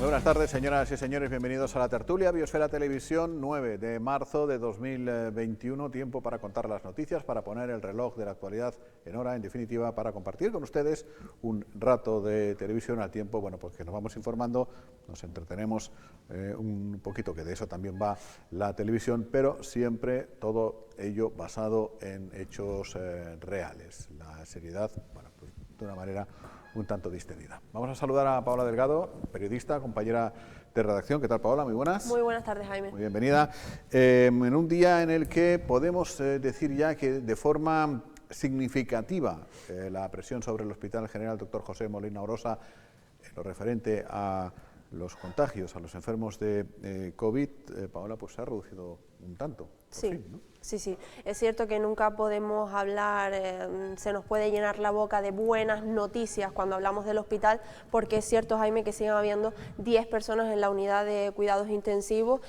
Muy buenas tardes, señoras y señores, bienvenidos a la tertulia Biosfera Televisión, 9 de marzo de 2021, tiempo para contar las noticias, para poner el reloj de la actualidad en hora, en definitiva, para compartir con ustedes un rato de televisión al tiempo, bueno, pues que nos vamos informando, nos entretenemos un poquito, que de eso también va la televisión, pero siempre todo ello basado en hechos reales, la seriedad, bueno, pues de una manera un tanto distendida. Vamos a saludar a Paola Delgado, periodista, compañera de redacción. ¿Qué tal, Paola? Muy buenas. Muy buenas tardes, Jaime. Muy bienvenida. En un día en el que podemos decir ya que de forma significativa la presión sobre el Hospital General Dr. José Molina Orosa en lo referente a los contagios, a los enfermos de COVID, Paola, pues se ha reducido un tanto. Sí. Fin, ¿no? Sí, es cierto que nunca podemos hablar, se nos puede llenar la boca de buenas noticias cuando hablamos del hospital, porque es cierto, Jaime, que siguen habiendo 10 personas en la unidad de cuidados intensivos,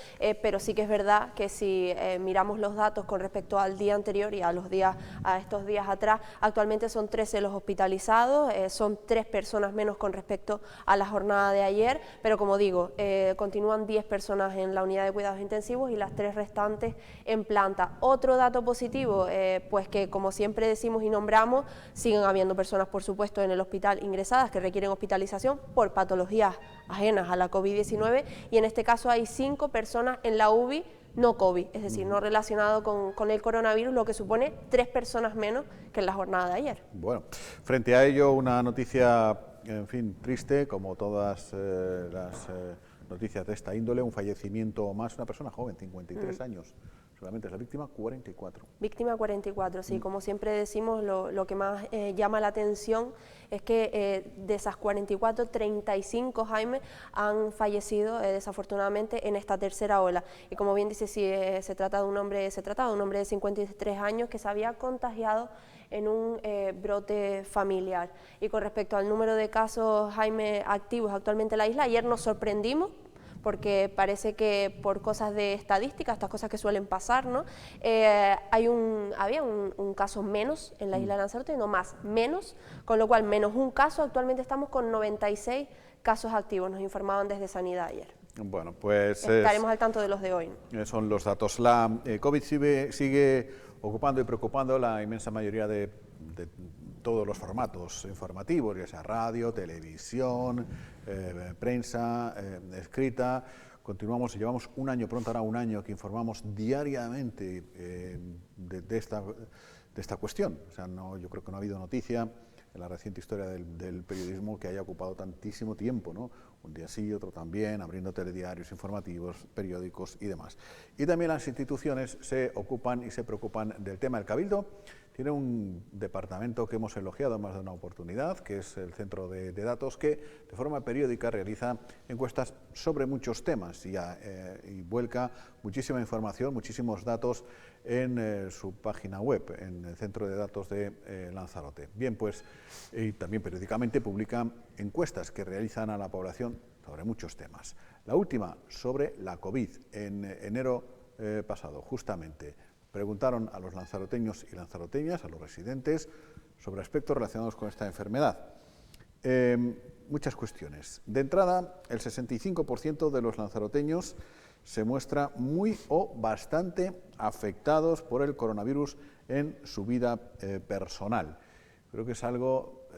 pero sí que es verdad que si miramos los datos con respecto al día anterior y a estos días atrás, actualmente son 13 los hospitalizados, son 3 personas menos con respecto a la jornada de ayer, pero como digo, continúan 10 personas en la unidad de cuidados intensivos y las 3 restantes en planta. Otro dato positivo, pues que como siempre decimos y nombramos, siguen habiendo personas, por supuesto, en el hospital ingresadas que requieren hospitalización por patologías ajenas a la COVID-19 y en este caso hay 5 personas en la UBI no COVID, es decir, no relacionado con el coronavirus, lo que supone 3 personas menos que en la jornada de ayer. Bueno, frente a ello, una noticia, en fin, triste, como todas las noticias de esta índole, un fallecimiento más, una persona joven, 53 años. Solamente es la víctima, 44. Víctima 44, sí, como siempre decimos, lo que más llama la atención es que de esas 44, 35, Jaime, han fallecido desafortunadamente en esta tercera ola. Y como bien dice, sí, se trataba de un hombre de 53 años que se había contagiado en un brote familiar. Y con respecto al número de casos, Jaime, activos actualmente en la isla, ayer nos sorprendimos, porque parece que por cosas de estadística, estas cosas que suelen pasar, ¿no? Había un caso menos en la isla de Lanzarote, no más, menos, con lo cual menos un caso, actualmente estamos con 96 casos activos, nos informaban desde Sanidad ayer. Bueno, pues estaremos al tanto de los de hoy, ¿no? Son los datos. La COVID sigue ocupando y preocupando la inmensa mayoría de todos los formatos informativos, ya sea radio, televisión, prensa, escrita. Continuamos y llevamos un año, pronto hará un año, que informamos diariamente de esta cuestión. O sea, yo creo que no ha habido noticia en la reciente historia del periodismo que haya ocupado tantísimo tiempo, ¿no? Un día sí, otro también, abriendo telediarios, informativos, periódicos y demás. Y también las instituciones se ocupan y se preocupan del tema. El Cabildo tiene un departamento que hemos elogiado en más de una oportunidad, que es el Centro de Datos, que de forma periódica realiza encuestas sobre muchos temas y vuelca muchísima información, muchísimos datos en su página web, en el Centro de Datos de Lanzarote. Bien, pues y también periódicamente publica encuestas que realizan a la población sobre muchos temas. La última sobre la COVID, en enero pasado, justamente. Preguntaron a los lanzaroteños y lanzaroteñas, a los residentes, sobre aspectos relacionados con esta enfermedad. Muchas cuestiones. De entrada, el 65% de los lanzaroteños se muestra muy o bastante afectados por el coronavirus en su vida personal. Creo que es algo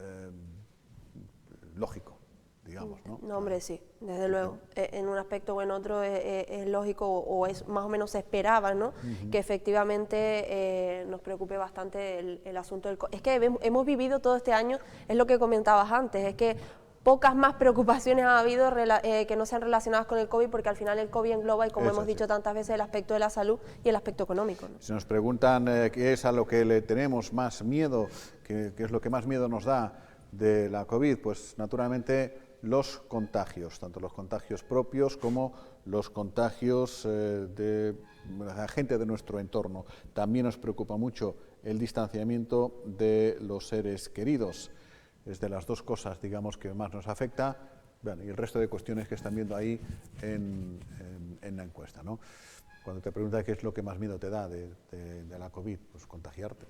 lógico, digamos, ¿no? No, hombre, sí, desde luego. En un aspecto o en otro es lógico o es más o menos se esperaba, ¿no? Que efectivamente nos preocupe bastante el asunto del COVID. Es que hemos vivido todo este año, es lo que comentabas antes, es que pocas más preocupaciones ha habido que no sean relacionadas con el COVID, porque al final el COVID engloba, y como hemos dicho tantas veces, el aspecto de la salud y el aspecto económico, ¿no? Si nos preguntan qué es a lo que le tenemos más miedo, qué es lo que más miedo nos da de la COVID, pues naturalmente los contagios, tanto los contagios propios como los contagios de la gente de nuestro entorno. También nos preocupa mucho el distanciamiento de los seres queridos. Es de las dos cosas, digamos, que más nos afecta, bueno, y el resto de cuestiones que están viendo ahí en la encuesta, ¿no? Cuando te preguntan qué es lo que más miedo te da de la COVID, pues contagiarte.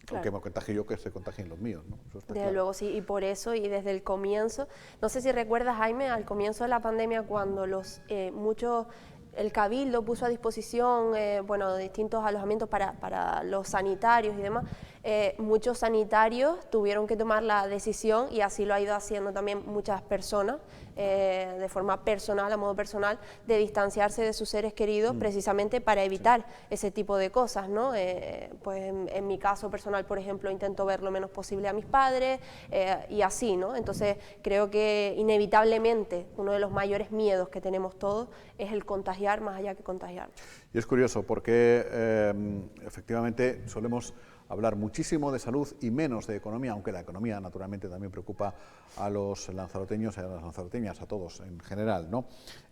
Claro. Aunque me contagie yo, que se contagien los míos, ¿no? Eso está Desde claro. luego, sí, y por eso, y desde el comienzo, no sé si recuerdas, Jaime, al comienzo de la pandemia, cuando el Cabildo puso a disposición, bueno, distintos alojamientos para los sanitarios y demás, muchos sanitarios tuvieron que tomar la decisión, y así lo ha ido haciendo también muchas personas, de forma personal, a modo personal, de distanciarse de sus seres queridos precisamente para evitar ese tipo de cosas, ¿no? Pues en mi caso personal, por ejemplo, intento ver lo menos posible a mis padres, y así, ¿no? Entonces creo que inevitablemente uno de los mayores miedos que tenemos todos es el contagiar más allá que contagiar. Y es curioso porque efectivamente solemos hablar muchísimo de salud y menos de economía, aunque la economía naturalmente también preocupa a los lanzaroteños y a las lanzaroteñas, a todos en general, ¿no?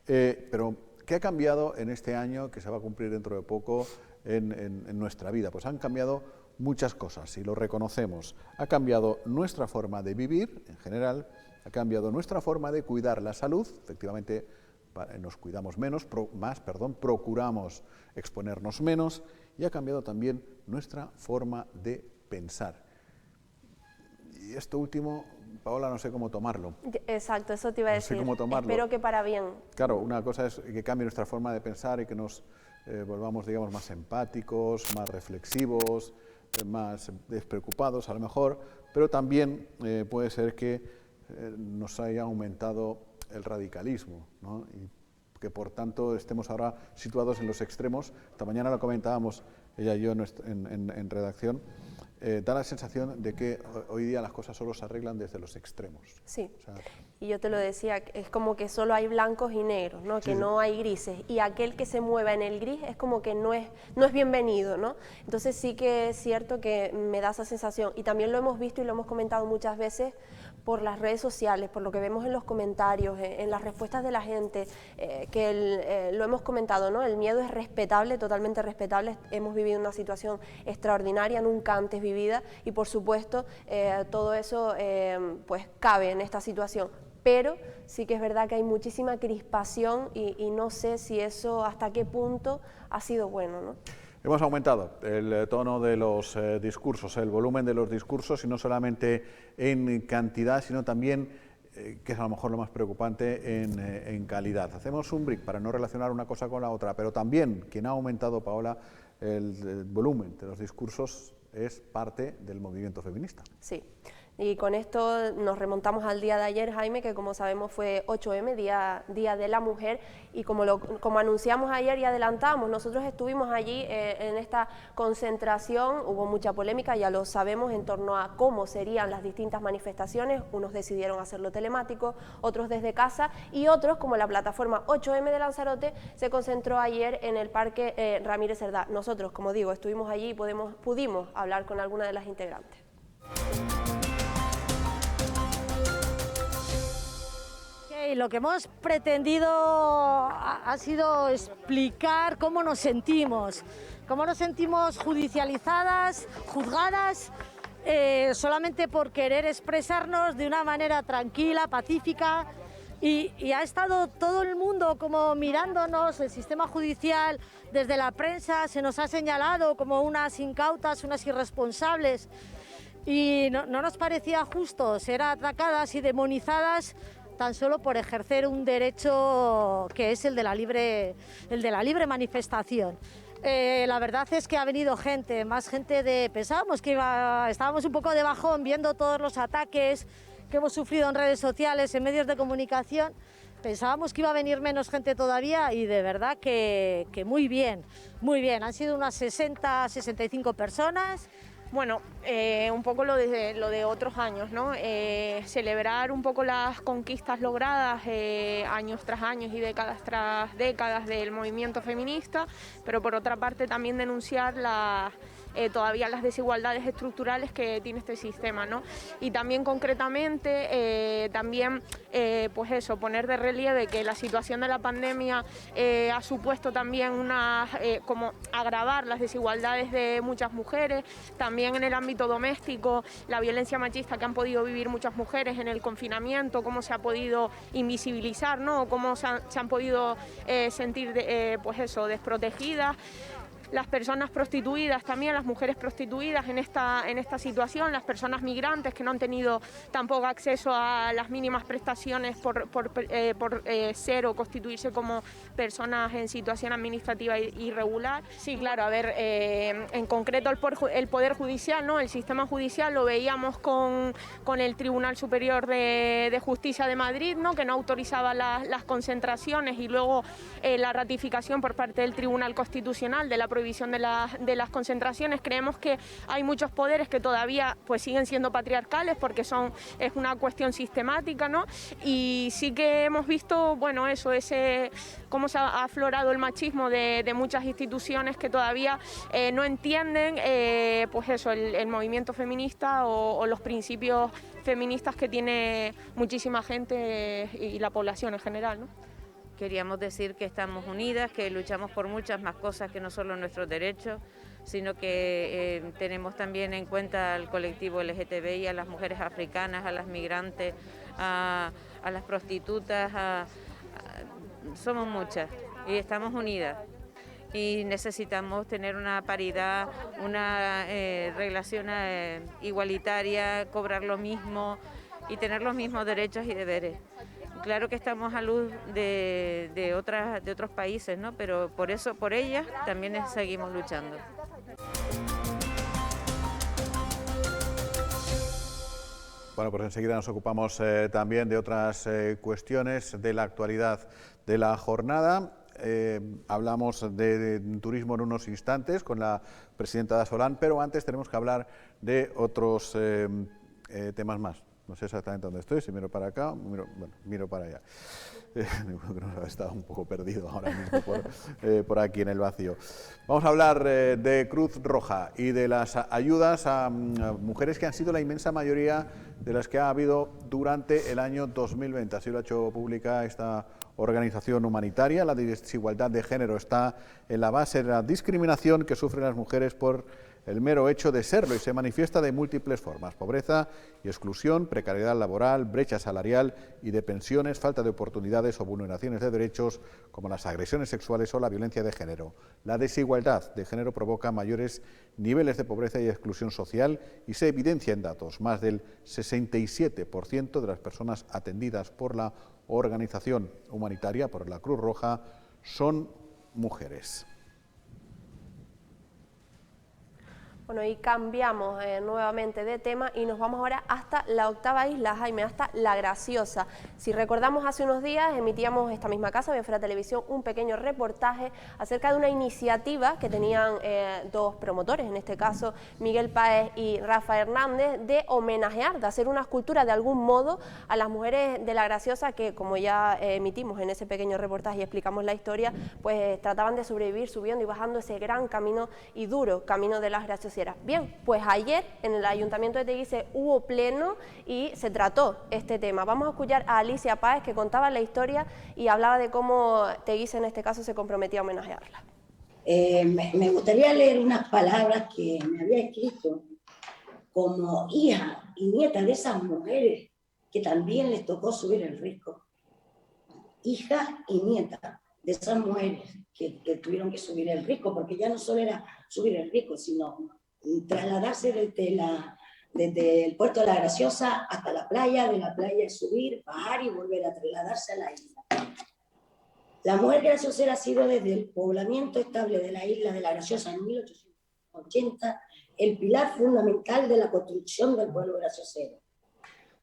Pero ¿qué ha cambiado en este año que se va a cumplir dentro de poco en nuestra vida? Pues han cambiado muchas cosas y lo reconocemos. Ha cambiado nuestra forma de vivir en general, ha cambiado nuestra forma de cuidar la salud, efectivamente nos cuidamos procuramos exponernos menos, y ha cambiado también nuestra forma de pensar. Y esto último, Paola, no sé cómo tomarlo. Exacto, eso te iba a decir. No sé cómo tomarlo. Espero que para bien. Claro, una cosa es que cambie nuestra forma de pensar y que nos volvamos, digamos, más empáticos, más reflexivos, más despreocupados a lo mejor, pero también puede ser que nos haya aumentado el radicalismo, ¿no? Y que por tanto estemos ahora situados en los extremos. Esta mañana lo comentábamos ella y yo en redacción. Da la sensación de que hoy día las cosas solo se arreglan desde los extremos. Sí, o sea, y yo te lo decía, es como que solo hay blancos y negros, ¿no? Que no hay grises, y aquel que se mueva en el gris es como que no es bienvenido, ¿no? Entonces sí que es cierto que me da esa sensación, y también lo hemos visto y lo hemos comentado muchas veces por las redes sociales, por lo que vemos en los comentarios, en las respuestas de la gente, lo hemos comentado, ¿no? El miedo es respetable, totalmente respetable. Hemos vivido una situación extraordinaria, nunca antes vivida, y por supuesto todo eso pues cabe en esta situación. Pero sí que es verdad que hay muchísima crispación y no sé si eso hasta qué punto ha sido bueno, ¿no? Hemos aumentado el tono de los discursos, el volumen de los discursos, y no solamente en cantidad, sino también, que es a lo mejor lo más preocupante, en calidad. Hacemos un break para no relacionar una cosa con la otra, pero también quien ha aumentado, Paola, el volumen de los discursos es parte del movimiento feminista. Sí. Y con esto nos remontamos al día de ayer, Jaime, que como sabemos fue 8M, Día de la Mujer, y como anunciamos ayer y adelantamos, nosotros estuvimos allí en esta concentración. Hubo mucha polémica, ya lo sabemos, en torno a cómo serían las distintas manifestaciones. Unos decidieron hacerlo telemático, otros desde casa, y otros, como la plataforma 8M de Lanzarote, se concentró ayer en el Parque Ramírez Cerdá. Nosotros, como digo, estuvimos allí y pudimos hablar con alguna de las integrantes. Lo que hemos pretendido ha sido explicar cómo nos sentimos judicializadas, juzgadas, solamente por querer expresarnos de una manera tranquila, pacífica, y ha estado todo el mundo como mirándonos, el sistema judicial, desde la prensa se nos ha señalado como unas incautas, unas irresponsables, y no nos parecía justo ser atacadas y demonizadas tan solo por ejercer un derecho que es el de la libre manifestación. La verdad es que ha venido gente, más gente pensábamos que estábamos un poco de bajón viendo todos los ataques que hemos sufrido en redes sociales, en medios de comunicación. Pensábamos que iba a venir menos gente todavía, y de verdad que muy bien, muy bien. Han sido unas 60, 65 personas. Bueno, un poco lo de otros años, ¿no? Celebrar un poco las conquistas logradas años tras años y décadas tras décadas del movimiento feminista, pero por otra parte también denunciar todavía las desigualdades estructurales que tiene este sistema, ¿no? Y también concretamente, pues eso, poner de relieve que la situación de la pandemia ha supuesto también como agravar las desigualdades de muchas mujeres, también en el ámbito doméstico, la violencia machista que han podido vivir muchas mujeres en el confinamiento, cómo se ha podido invisibilizar, ¿no? Cómo se han podido sentir, pues eso, desprotegidas. las personas prostituidas, también las mujeres prostituidas en esta situación, las personas migrantes que no han tenido tampoco acceso a las mínimas prestaciones por ser o constituirse como personas en situación administrativa irregular. Sí, claro, a ver, en concreto el Poder Judicial, ¿no? El sistema judicial lo veíamos con el Tribunal Superior de Justicia de Madrid, ¿no? Que no autorizaba las concentraciones, y luego la ratificación por parte del Tribunal Constitucional de la prohibición de las concentraciones. Creemos que hay muchos poderes que todavía pues siguen siendo patriarcales porque es una cuestión sistemática, ¿no? Y sí que hemos visto, bueno, cómo se ha aflorado el machismo de muchas instituciones que todavía no entienden pues eso, el movimiento feminista o los principios feministas que tiene muchísima gente y la población en general, ¿no? Queríamos decir que estamos unidas, que luchamos por muchas más cosas que no solo nuestros derechos, sino que tenemos también en cuenta al colectivo LGTBI, a las mujeres africanas, a las migrantes, a las prostitutas, somos muchas y estamos unidas. Y necesitamos tener una paridad, una relación igualitaria, cobrar lo mismo y tener los mismos derechos y deberes. Claro que estamos a luz de otros países, ¿no? Pero por eso, por ellas, también seguimos luchando. Bueno, pues enseguida nos ocupamos también de otras cuestiones de la actualidad de la jornada. Hablamos de turismo en unos instantes con la presidenta Ada Solán, pero antes tenemos que hablar de otros temas más. No sé exactamente dónde estoy, si miro para acá, miro para allá. Estaba un poco perdido ahora mismo por aquí en el vacío. Vamos a hablar de Cruz Roja y de las ayudas a mujeres que han sido la inmensa mayoría de las que ha habido durante el año 2020. Así lo ha hecho pública esta organización humanitaria. La desigualdad de género está en la base de la discriminación que sufren las mujeres por el mero hecho de serlo y se manifiesta de múltiples formas: pobreza y exclusión, precariedad laboral, brecha salarial y de pensiones, falta de oportunidades o vulneraciones de derechos como las agresiones sexuales o la violencia de género. La desigualdad de género provoca mayores niveles de pobreza y exclusión social y se evidencia en datos. Más del 67% de las personas atendidas por la organización humanitaria, por la Cruz Roja, son mujeres. Bueno, y cambiamos nuevamente de tema y nos vamos ahora hasta la octava isla, Jaime, hasta La Graciosa. Si recordamos, hace unos días emitíamos esta misma casa, Biosfera Televisión, un pequeño reportaje acerca de una iniciativa que tenían dos promotores, en este caso Miguel Páez y Rafa Hernández, de homenajear, de hacer una escultura de algún modo a las mujeres de La Graciosa que, como ya emitimos en ese pequeño reportaje y explicamos la historia, pues trataban de sobrevivir subiendo y bajando ese gran camino y duro camino de Las Graciosas. Bien, pues ayer en el Ayuntamiento de Teguise hubo pleno y se trató este tema. Vamos a escuchar a Alicia Páez, que contaba la historia y hablaba de cómo Teguise en este caso se comprometía a homenajearla. Me gustaría leer unas palabras que me había escrito como hija y nieta de esas mujeres que también les tocó subir el risco. Hija y nieta de esas mujeres que tuvieron que subir el risco, porque ya no solo era subir el risco, sino trasladarse desde el puerto de La Graciosa hasta la playa, de la playa subir, bajar y volver a trasladarse a la isla. La mujer graciosera ha sido desde el poblamiento estable de la isla de La Graciosa en 1880 el pilar fundamental de la construcción del pueblo graciosero.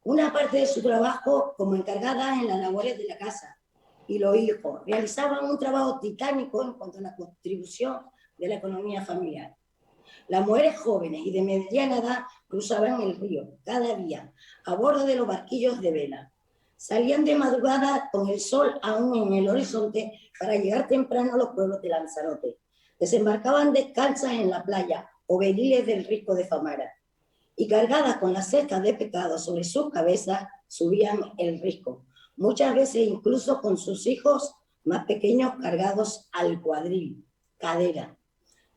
Una parte de su trabajo como encargada en las labores de la casa y los hijos realizaban un trabajo titánico en cuanto a la contribución de la economía familiar. Las mujeres jóvenes y de mediana edad cruzaban el río cada día a bordo de los barquillos de vela. Salían de madrugada con el sol aún en el horizonte para llegar temprano a los pueblos de Lanzarote. Desembarcaban descalzas en la playa o beriles del risco de Famara y cargadas con las cestas de pescado sobre sus cabezas subían el risco, muchas veces incluso con sus hijos más pequeños cargados al cuadril, cadera.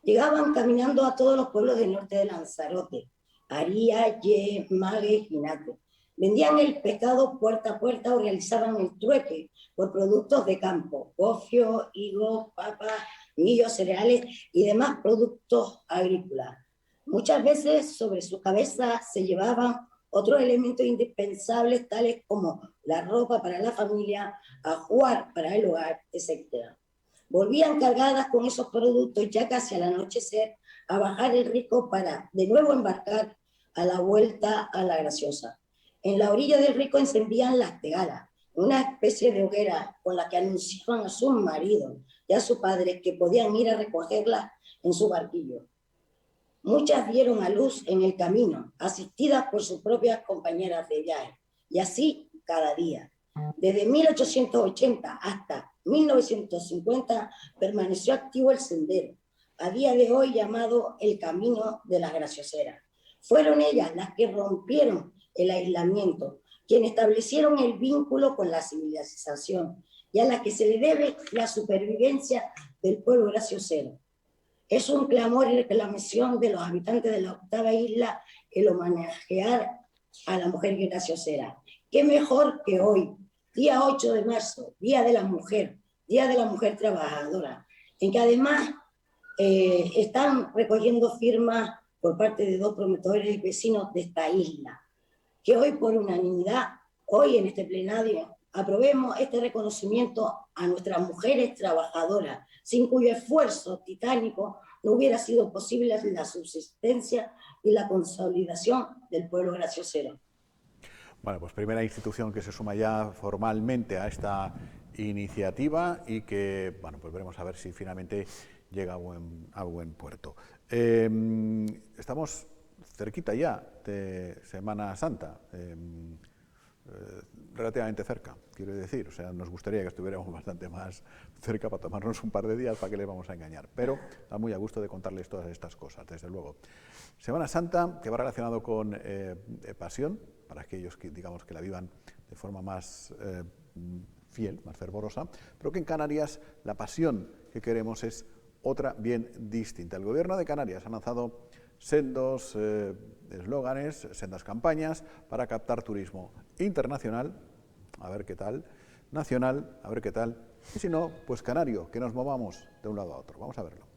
Llegaban caminando a todos los pueblos del norte de Lanzarote, Aría, Ye, Mague, Jinate. Vendían el pescado puerta a puerta o realizaban el trueque por productos de campo, gofio, higos, papas, millos, cereales y demás productos agrícolas. Muchas veces sobre su cabeza se llevaban otros elementos indispensables tales como la ropa para la familia, ajuar para el hogar, etc. Volvían cargadas con esos productos ya casi al anochecer a bajar el Rico para de nuevo embarcar a la vuelta a la Graciosa. En la orilla del Rico encendían las tegalas, una especie de hoguera con la que anunciaban a sus maridos y a sus padres que podían ir a recogerlas en su barquillo. Muchas dieron a luz en el camino, asistidas por sus propias compañeras de viaje, y así cada día. Desde 1880 hasta 1950 permaneció activo el sendero, a día de hoy llamado el Camino de las Gracioseras. Fueron ellas las que rompieron el aislamiento, quienes establecieron el vínculo con la civilización y a la que se le debe la supervivencia del pueblo graciosero. Es un clamor y reclamación de los habitantes de la octava isla el homenajear a la mujer graciosera. ¿Qué mejor que hoy, día 8 de marzo, Día de la Mujer Trabajadora, en que además están recogiendo firmas por parte de 2 promotores y vecinos de esta isla, que hoy por unanimidad, hoy en este plenario, aprobemos este reconocimiento a nuestras mujeres trabajadoras, sin cuyo esfuerzo titánico no hubiera sido posible la subsistencia y la consolidación del pueblo graciosero. Bueno, pues primera institución que se suma ya formalmente a esta iniciativa y que, bueno, pues veremos a ver si finalmente llega a buen puerto. Estamos cerquita ya de Semana Santa. Relativamente cerca, quiero decir, o sea, nos gustaría que estuviéramos bastante más cerca para tomarnos un par de días, para que les vamos a engañar, pero está muy a gusto de contarles todas estas cosas, desde luego. Semana Santa, que va relacionado con pasión, para aquellos que, digamos, que la vivan de forma más fiel, más fervorosa, pero que en Canarias la pasión que queremos es otra bien distinta. El Gobierno de Canarias ha lanzado sendos eslóganes, sendas campañas para captar turismo internacional, a ver qué tal, nacional, a ver qué tal, y si no, pues canario, que nos movamos de un lado a otro. Vamos a verlo.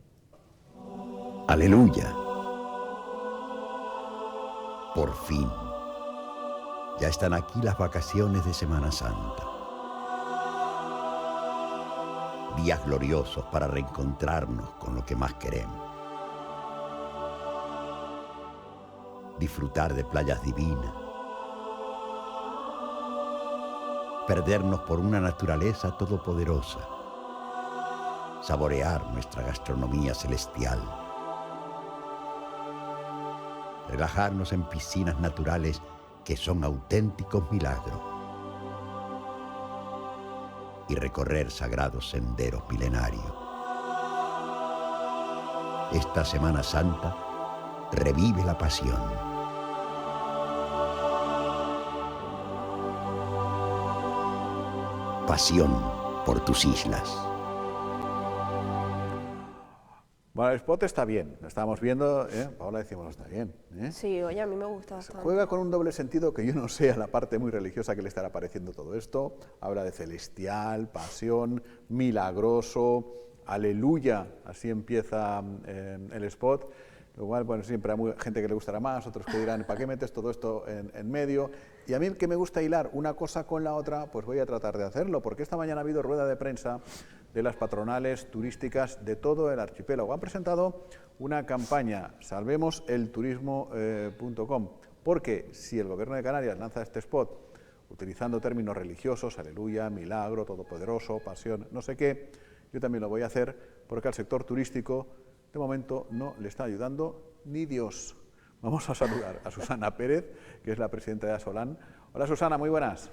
Aleluya. Por fin. Ya están aquí las vacaciones de Semana Santa. Días gloriosos para reencontrarnos con lo que más queremos. Disfrutar de playas divinas, perdernos por una naturaleza todopoderosa, saborear nuestra gastronomía celestial, relajarnos en piscinas naturales que son auténticos milagros y recorrer sagrados senderos milenarios. Esta Semana Santa revive la pasión. Pasión por tus islas. Bueno, el spot está bien, lo estábamos viendo, Paola decimos, está bien. Sí, oye, a mí me gusta bastante. Juega con un doble sentido que yo no sé a la parte muy religiosa que le estará pareciendo todo esto. Habla de celestial, pasión, milagroso, aleluya, así empieza el spot. Lo cual, bueno, siempre hay gente que le gustará más, otros que dirán, ¿para qué metes todo esto en medio? Y a mí que me gusta hilar una cosa con la otra, pues voy a tratar de hacerlo, porque esta mañana ha habido rueda de prensa de las patronales turísticas de todo el archipiélago. Han presentado una campaña, salvemoselturismo.com, porque si el Gobierno de Canarias lanza este spot utilizando términos religiosos, aleluya, milagro, todopoderoso, pasión, no sé qué, yo también lo voy a hacer, porque al sector turístico de momento no le está ayudando ni Dios. Vamos a saludar a Susana Pérez, que es la presidenta de Asolan. Hola Susana, muy buenas.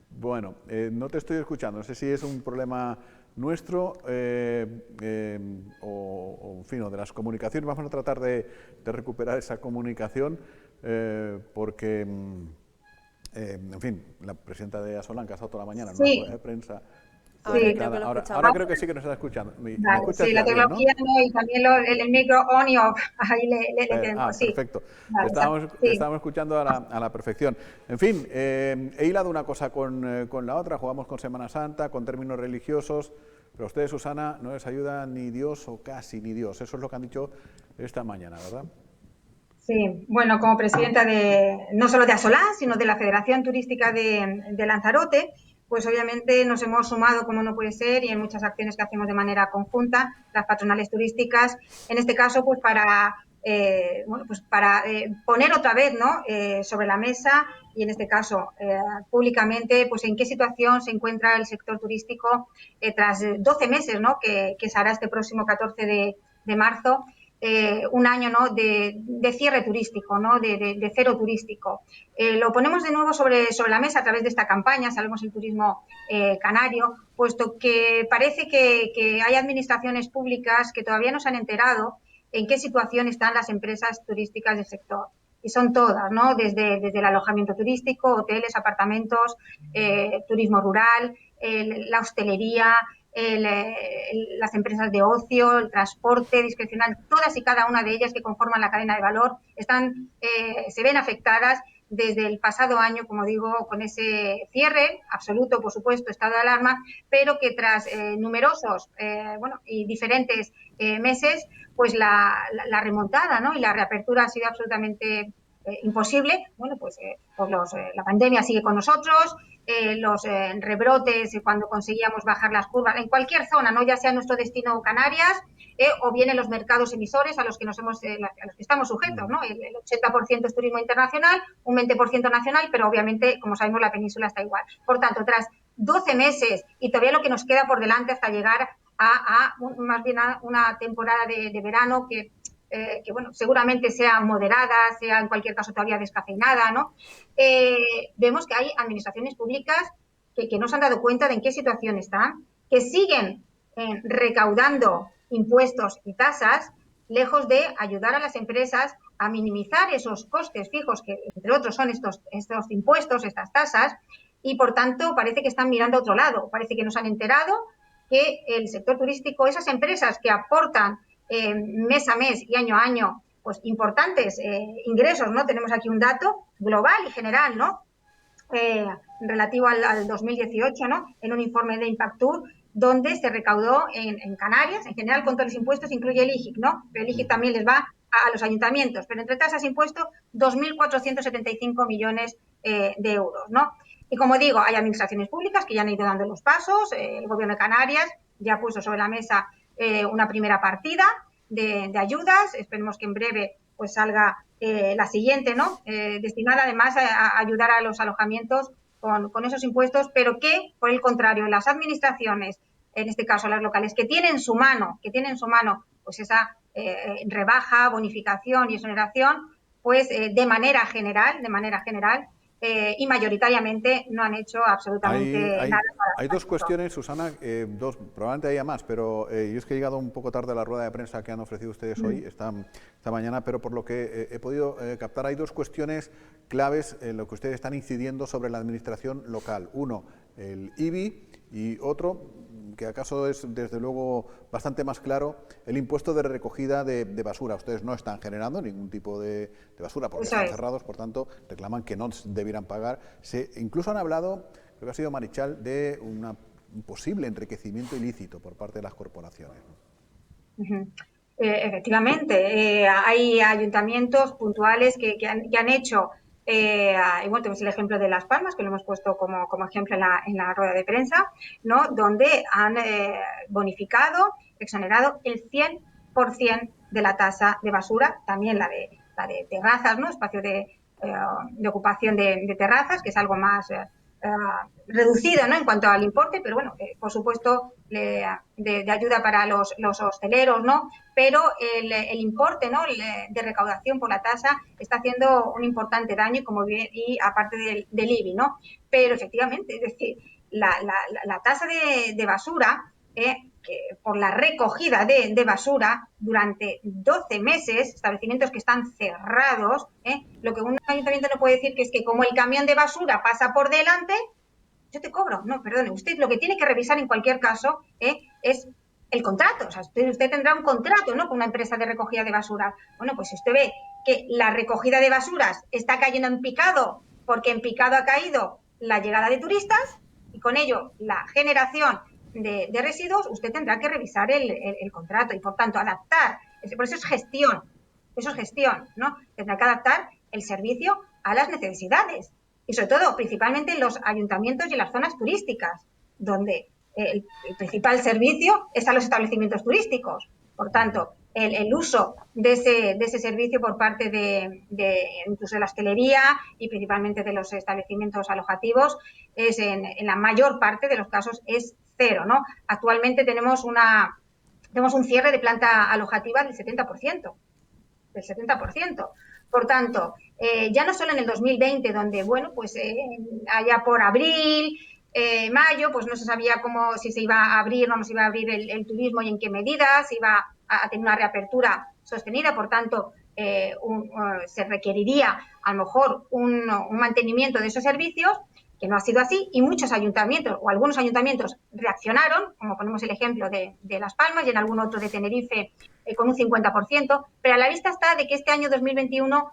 Bueno, no te estoy escuchando, no sé si es un problema nuestro o en fin, o de las comunicaciones. Vamos a tratar de recuperar esa comunicación porque, en fin, la presidenta de Asolan, que ha estado toda la mañana en una rueda de prensa. Ahora Pues creo que lo ahora escuchamos. creo que sí que nos está escuchando. ¿Me Vale, escuchas sí, ya la bien, no? tecnología no, y también el micro on y off, ahí le tengo, sí. Perfecto. Vale, Te sí. estábamos escuchando a la perfección. En fin, he hilado una cosa con la otra, jugamos con Semana Santa, con términos religiosos, pero a ustedes, Susana, no les ayuda ni Dios o casi ni Dios. Eso es lo que han dicho esta mañana, ¿verdad? Sí, bueno, como presidenta no solo de Asolán, sino de la Federación Turística de Lanzarote, pues obviamente nos hemos sumado, como no puede ser, y en muchas acciones que hacemos de manera conjunta, las patronales turísticas, en este caso, pues para poner otra vez, ¿no?, sobre la mesa, y en este caso públicamente, pues en qué situación se encuentra el sector turístico tras 12 meses, ¿no?, que se hará este próximo 14 de marzo, un año, ¿no?, de cierre turístico, ¿no?, de cero turístico. Lo ponemos de nuevo sobre la mesa a través de esta campaña, Salvemos el Turismo Canario, puesto que parece que hay administraciones públicas que todavía no se han enterado en qué situación están las empresas turísticas del sector. Y son todas, ¿no?, desde el alojamiento turístico, hoteles, apartamentos, turismo rural, la hostelería, las empresas de ocio, el transporte discrecional, todas y cada una de ellas que conforman la cadena de valor se ven afectadas desde el pasado año, como digo, con ese cierre absoluto, por supuesto, estado de alarma, pero que tras numerosos y diferentes meses, pues la remontada, ¿no?, y la reapertura ha sido absolutamente imposible. Bueno, pues la pandemia sigue con nosotros, los rebrotes cuando conseguíamos bajar las curvas en cualquier zona, ¿no?, ya sea nuestro destino Canarias o bien en los mercados emisores a los que estamos sujetos, ¿no? El 80% es turismo internacional, un 20% nacional, pero obviamente, como sabemos, la península está igual. Por tanto, tras 12 meses y todavía lo que nos queda por delante hasta llegar más bien a una temporada de verano que bueno, seguramente sea moderada, sea en cualquier caso todavía descafeinada, ¿no? Vemos que hay administraciones públicas que no se han dado cuenta de en qué situación están, que siguen recaudando impuestos y tasas, lejos de ayudar a las empresas a minimizar esos costes fijos, que entre otros son estos impuestos, estas tasas, y por tanto parece que están mirando a otro lado, parece que no se han enterado que el sector turístico, esas empresas que aportan mes a mes y año a año, pues importantes ingresos, ¿no? Tenemos aquí un dato global y general, ¿no? Relativo al 2018, ¿no?, en un informe de Impactur, donde se recaudó en Canarias, en general con todos los impuestos, incluye el IGIC, ¿no? Pero el IGIC también les va a los ayuntamientos, pero entre tasas e impuestos, 2.475 millones de euros, ¿no? Y como digo, hay administraciones públicas que ya han ido dando los pasos, el Gobierno de Canarias ya ha puesto sobre la mesa una primera partida de ayudas, esperemos que en breve pues salga la siguiente, ¿no? Destinada además a ayudar a los alojamientos con esos impuestos, pero que, por el contrario, las administraciones, en este caso las locales, que tienen en su mano pues esa rebaja, bonificación y exoneración, pues de manera general, y mayoritariamente no han hecho absolutamente nada. Hay dos cuestiones, Susana, probablemente haya más, pero yo es que he llegado un poco tarde a la rueda de prensa que han ofrecido ustedes hoy, esta mañana, pero por lo que he podido captar, hay dos cuestiones claves en lo que ustedes están incidiendo sobre la administración local. Uno, el IBI, y otro, que acaso es desde luego bastante más claro, el impuesto de recogida de basura. Ustedes no están generando ningún tipo de basura porque están cerrados, por tanto reclaman que no debieran pagar. Incluso han hablado, creo que ha sido Marichal, de un posible enriquecimiento ilícito por parte de las corporaciones, ¿no? Efectivamente, hay ayuntamientos puntuales que han hecho, y bueno, tenemos el ejemplo de Las Palmas, que lo hemos puesto como ejemplo en la rueda de prensa, ¿no?, donde han bonificado, exonerado el 100% de la tasa de basura, también la de terrazas, ¿no?, espacio de ocupación de terrazas, que es algo más reducido, ¿no?, en cuanto al importe, pero bueno, por supuesto de ayuda para los hosteleros, ¿no?, pero el importe, ¿no?, de recaudación por la tasa está haciendo un importante daño, y aparte del IBI, ¿no? Pero efectivamente, es decir, la tasa de basura, que por la recogida de basura durante 12 meses, establecimientos que están cerrados, lo que un ayuntamiento no puede decir que es que como el camión de basura pasa por delante, yo te cobro. No, perdone, usted lo que tiene que revisar en cualquier caso es el contrato. O sea, usted tendrá un contrato, ¿no?, con una empresa de recogida de basura. Bueno, pues si usted ve que la recogida de basuras está cayendo en picado, porque en picado ha caído la llegada de turistas y con ello la generación de residuos, usted tendrá que revisar el contrato y, por tanto, adaptar. Por eso es gestión, ¿no? Tendrá que adaptar el servicio a las necesidades y, sobre todo, principalmente en los ayuntamientos y en las zonas turísticas, donde el principal servicio es a los establecimientos turísticos. Por tanto, el uso de ese servicio por parte incluso de la hostelería y principalmente de los establecimientos alojativos es en la mayor parte de los casos es cero, ¿no? Actualmente tenemos un cierre de planta alojativa del 70%. Por tanto, ya no solo en el 2020, donde, bueno, pues allá por abril, mayo, pues no se sabía si se iba a abrir o no se iba a abrir el turismo y en qué medida, se iba a tener una reapertura sostenida, por tanto, se requeriría a lo mejor un mantenimiento de esos servicios, que no ha sido así, y muchos ayuntamientos o algunos ayuntamientos reaccionaron, como ponemos el ejemplo de Las Palmas y en algún otro de Tenerife con un 50%, pero a la vista está de que este año 2021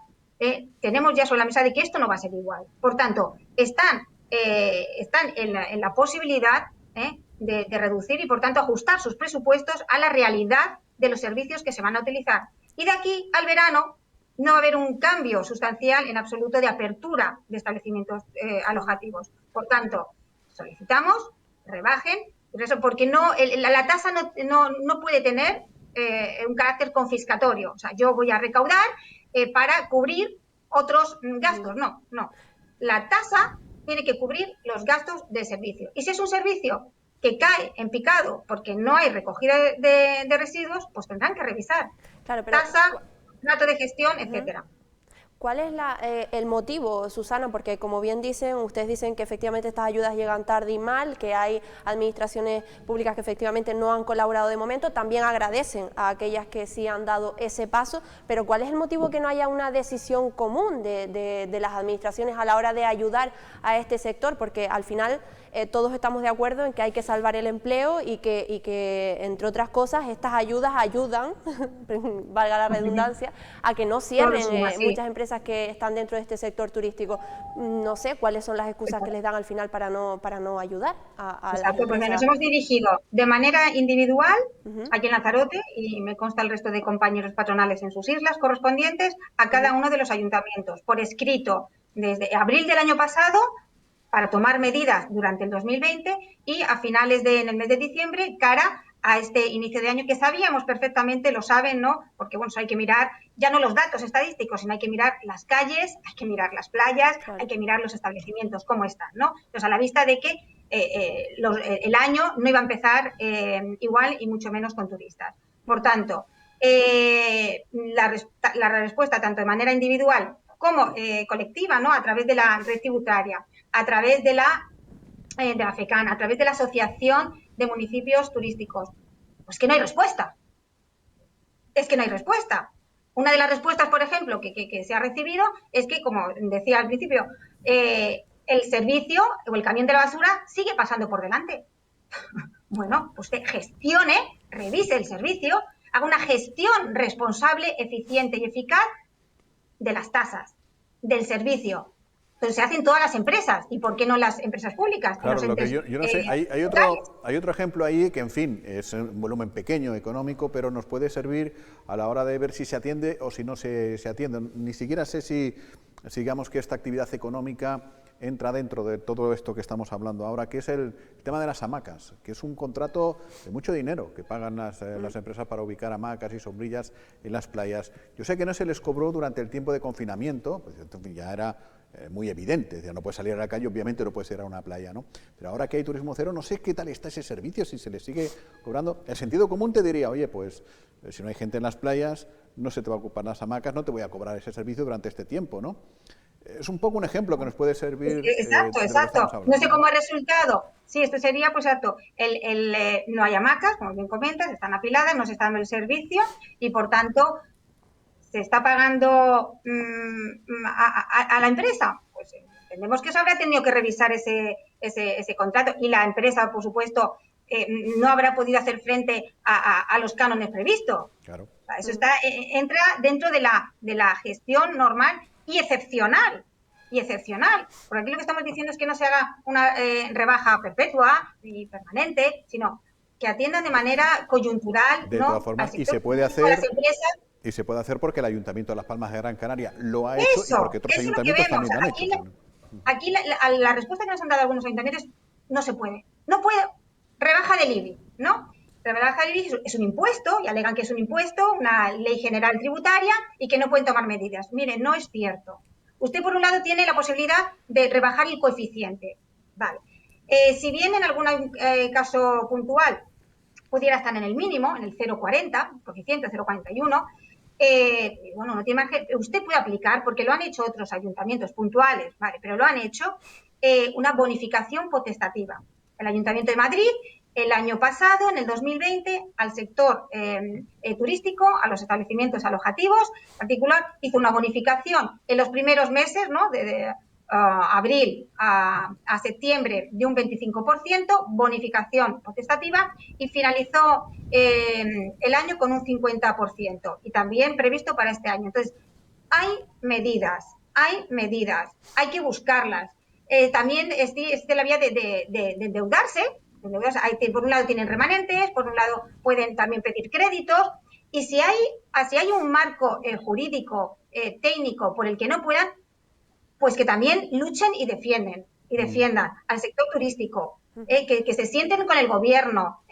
tenemos ya sobre la mesa de que esto no va a ser igual. Por tanto, están en la posibilidad de reducir y, por tanto, ajustar sus presupuestos a la realidad de los servicios que se van a utilizar. Y de aquí al verano no va a haber un cambio sustancial en absoluto de apertura de establecimientos alojativos. Por tanto, solicitamos, rebajen, porque la tasa no puede tener un carácter confiscatorio. O sea, yo voy a recaudar para cubrir otros gastos. No. La tasa tiene que cubrir los gastos de servicio. Y si es un servicio que cae en picado porque no hay recogida de residuos, pues tendrán que revisar. Claro, pero tasa, contrato de gestión, etcétera. ¿Cuál es el motivo, Susana? Porque, como bien dicen, ustedes dicen que efectivamente estas ayudas llegan tarde y mal, que hay administraciones públicas que efectivamente no han colaborado de momento, también agradecen a aquellas que sí han dado ese paso, pero ¿cuál es el motivo que no haya una decisión común de las administraciones a la hora de ayudar a este sector? Porque al final todos estamos de acuerdo en que hay que salvar el empleo y que entre otras cosas, estas ayudas ayudan, valga la redundancia, a que no cierren muchas empresas que están dentro de este sector turístico. No sé cuáles son las excusas que les dan al final para no ayudar a las empresas. Pues nos hemos dirigido de manera individual aquí en Lanzarote, y me consta el resto de compañeros patronales en sus islas correspondientes, a cada uno de los ayuntamientos, por escrito, desde abril del año pasado, para tomar medidas durante el 2020 y a finales en el mes de diciembre, cara a este inicio de año, que sabíamos perfectamente, lo saben, ¿no? Porque, bueno, hay que mirar ya no los datos estadísticos, sino hay que mirar las calles, hay que mirar las playas, hay que mirar los establecimientos, cómo están, ¿no? Entonces, a la vista de que el año no iba a empezar igual y mucho menos con turistas. Por tanto, la respuesta, tanto de manera individual como colectiva, ¿no? A través de la red tributaria, a través de la FECAN, a través de la Asociación de Municipios Turísticos. Pues que no hay respuesta. Es que no hay respuesta. Una de las respuestas, por ejemplo, que se ha recibido es que, como decía al principio, el servicio o el camión de la basura sigue pasando por delante. Bueno, usted gestione, revise el servicio, haga una gestión responsable, eficiente y eficaz de las tasas, del servicio. Entonces se hacen todas las empresas, ¿y por qué no las empresas públicas? Claro, lo que yo no sé, hay otro ejemplo ahí que, en fin, es un volumen pequeño, económico, pero nos puede servir a la hora de ver si se atiende o si no se atiende. Ni siquiera sé si digamos que esta actividad económica entra dentro de todo esto que estamos hablando ahora, que es el tema de las hamacas, que es un contrato de mucho dinero que pagan las empresas para ubicar hamacas y sombrillas en las playas. Yo sé que no se les cobró durante el tiempo de confinamiento, pues ya era muy evidente, ya no puedes salir a la calle, obviamente no puedes ir a una playa, ¿no? Pero ahora que hay turismo cero, no sé qué tal está ese servicio, si se le sigue cobrando. El sentido común te diría, oye, pues si no hay gente en las playas, no se te va a ocupar las hamacas, no te voy a cobrar ese servicio durante este tiempo, ¿no? Es un poco un ejemplo que nos puede servir. Exacto. No sé cómo ha resultado. Sí, esto sería, pues exacto, no hay hamacas, como bien comentas, están apiladas, no se está dando el servicio y, por tanto, se está pagando a la empresa. Pues entendemos que se habrá tenido que revisar ese contrato y la empresa, por supuesto, no habrá podido hacer frente a los cánones previstos. Claro. Eso entra dentro de la gestión normal y excepcional. Porque aquí lo que estamos diciendo es que no se haga una rebaja perpetua y permanente, sino que atiendan de manera coyuntural, de ¿no?, todas formas, y se puede hacer, y se puede hacer porque el Ayuntamiento de Las Palmas de Gran Canaria lo ha hecho y porque otros ayuntamientos también lo han hecho. Aquí la respuesta que nos han dado algunos ayuntamientos, no se puede. No puede. Rebaja del IBI, ¿no? La rebaja del IBI es un impuesto, y alegan que es un impuesto, una ley general tributaria, y que no pueden tomar medidas. Mire, no es cierto. Usted, por un lado, tiene la posibilidad de rebajar el coeficiente. Vale. Si bien en algún caso puntual pudiera estar en el mínimo, en el 0,40, coeficiente 0,41, bueno, no tiene margen, usted puede aplicar, porque lo han hecho otros ayuntamientos puntuales, vale, pero lo han hecho, una bonificación potestativa. El Ayuntamiento de Madrid, el año pasado, en el 2020, al sector turístico, a los establecimientos alojativos, en particular, hizo una bonificación en los primeros meses, ¿no?, de abril a septiembre, de un 25%, bonificación potestativa, y finalizó el año con un 50%, y también previsto para este año. Entonces, hay medidas, hay que buscarlas. También existe la vía de endeudarse. Por un lado tienen remanentes, por un lado pueden también pedir créditos, y si hay un marco jurídico, técnico, por el que no puedan, pues que también luchen y defiendan al sector turístico, que se sienten con el gobierno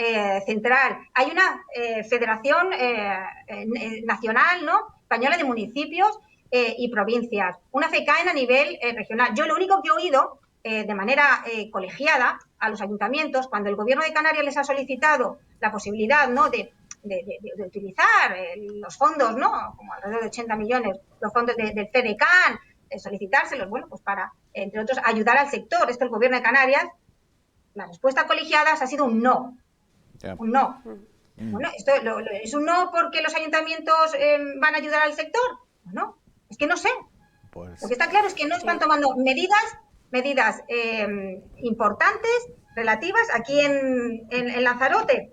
central. Hay una federación nacional, ¿no?, española, de municipios y provincias, una FECAEN a nivel regional. Yo lo único que he oído de manera colegiada a los ayuntamientos, cuando el gobierno de Canarias les ha solicitado la posibilidad, ¿no?, de utilizar los fondos, ¿no?, como alrededor de 80 millones, los fondos del FEDECAN, solicitárselos, bueno, pues para, entre otros, ayudar al sector. Esto el gobierno de Canarias, la respuesta colegiada ha sido un no. Yeah. Un no. Bueno, esto es un no porque los ayuntamientos van a ayudar al sector. No, es que no sé. Pues, lo que está claro es que no están tomando medidas importantes, relativas. Aquí en Lanzarote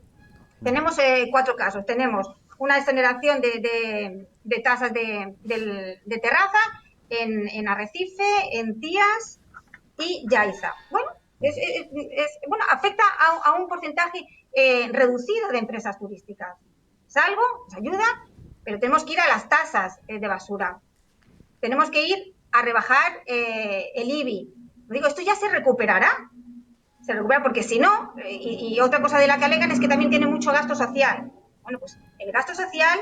tenemos 4 casos. Tenemos una exoneración de tasas de terraza en Arrecife, en Tías y Yaiza. Bueno, bueno, afecta a un porcentaje reducido de empresas turísticas. Es algo, nos ayuda, pero tenemos que ir a las tasas de basura. Tenemos que ir a rebajar el IBI. Digo, esto ya se recuperará. Se recupera porque si no, y otra cosa de la que alegan es que también tiene mucho gasto social. Bueno, pues el gasto social,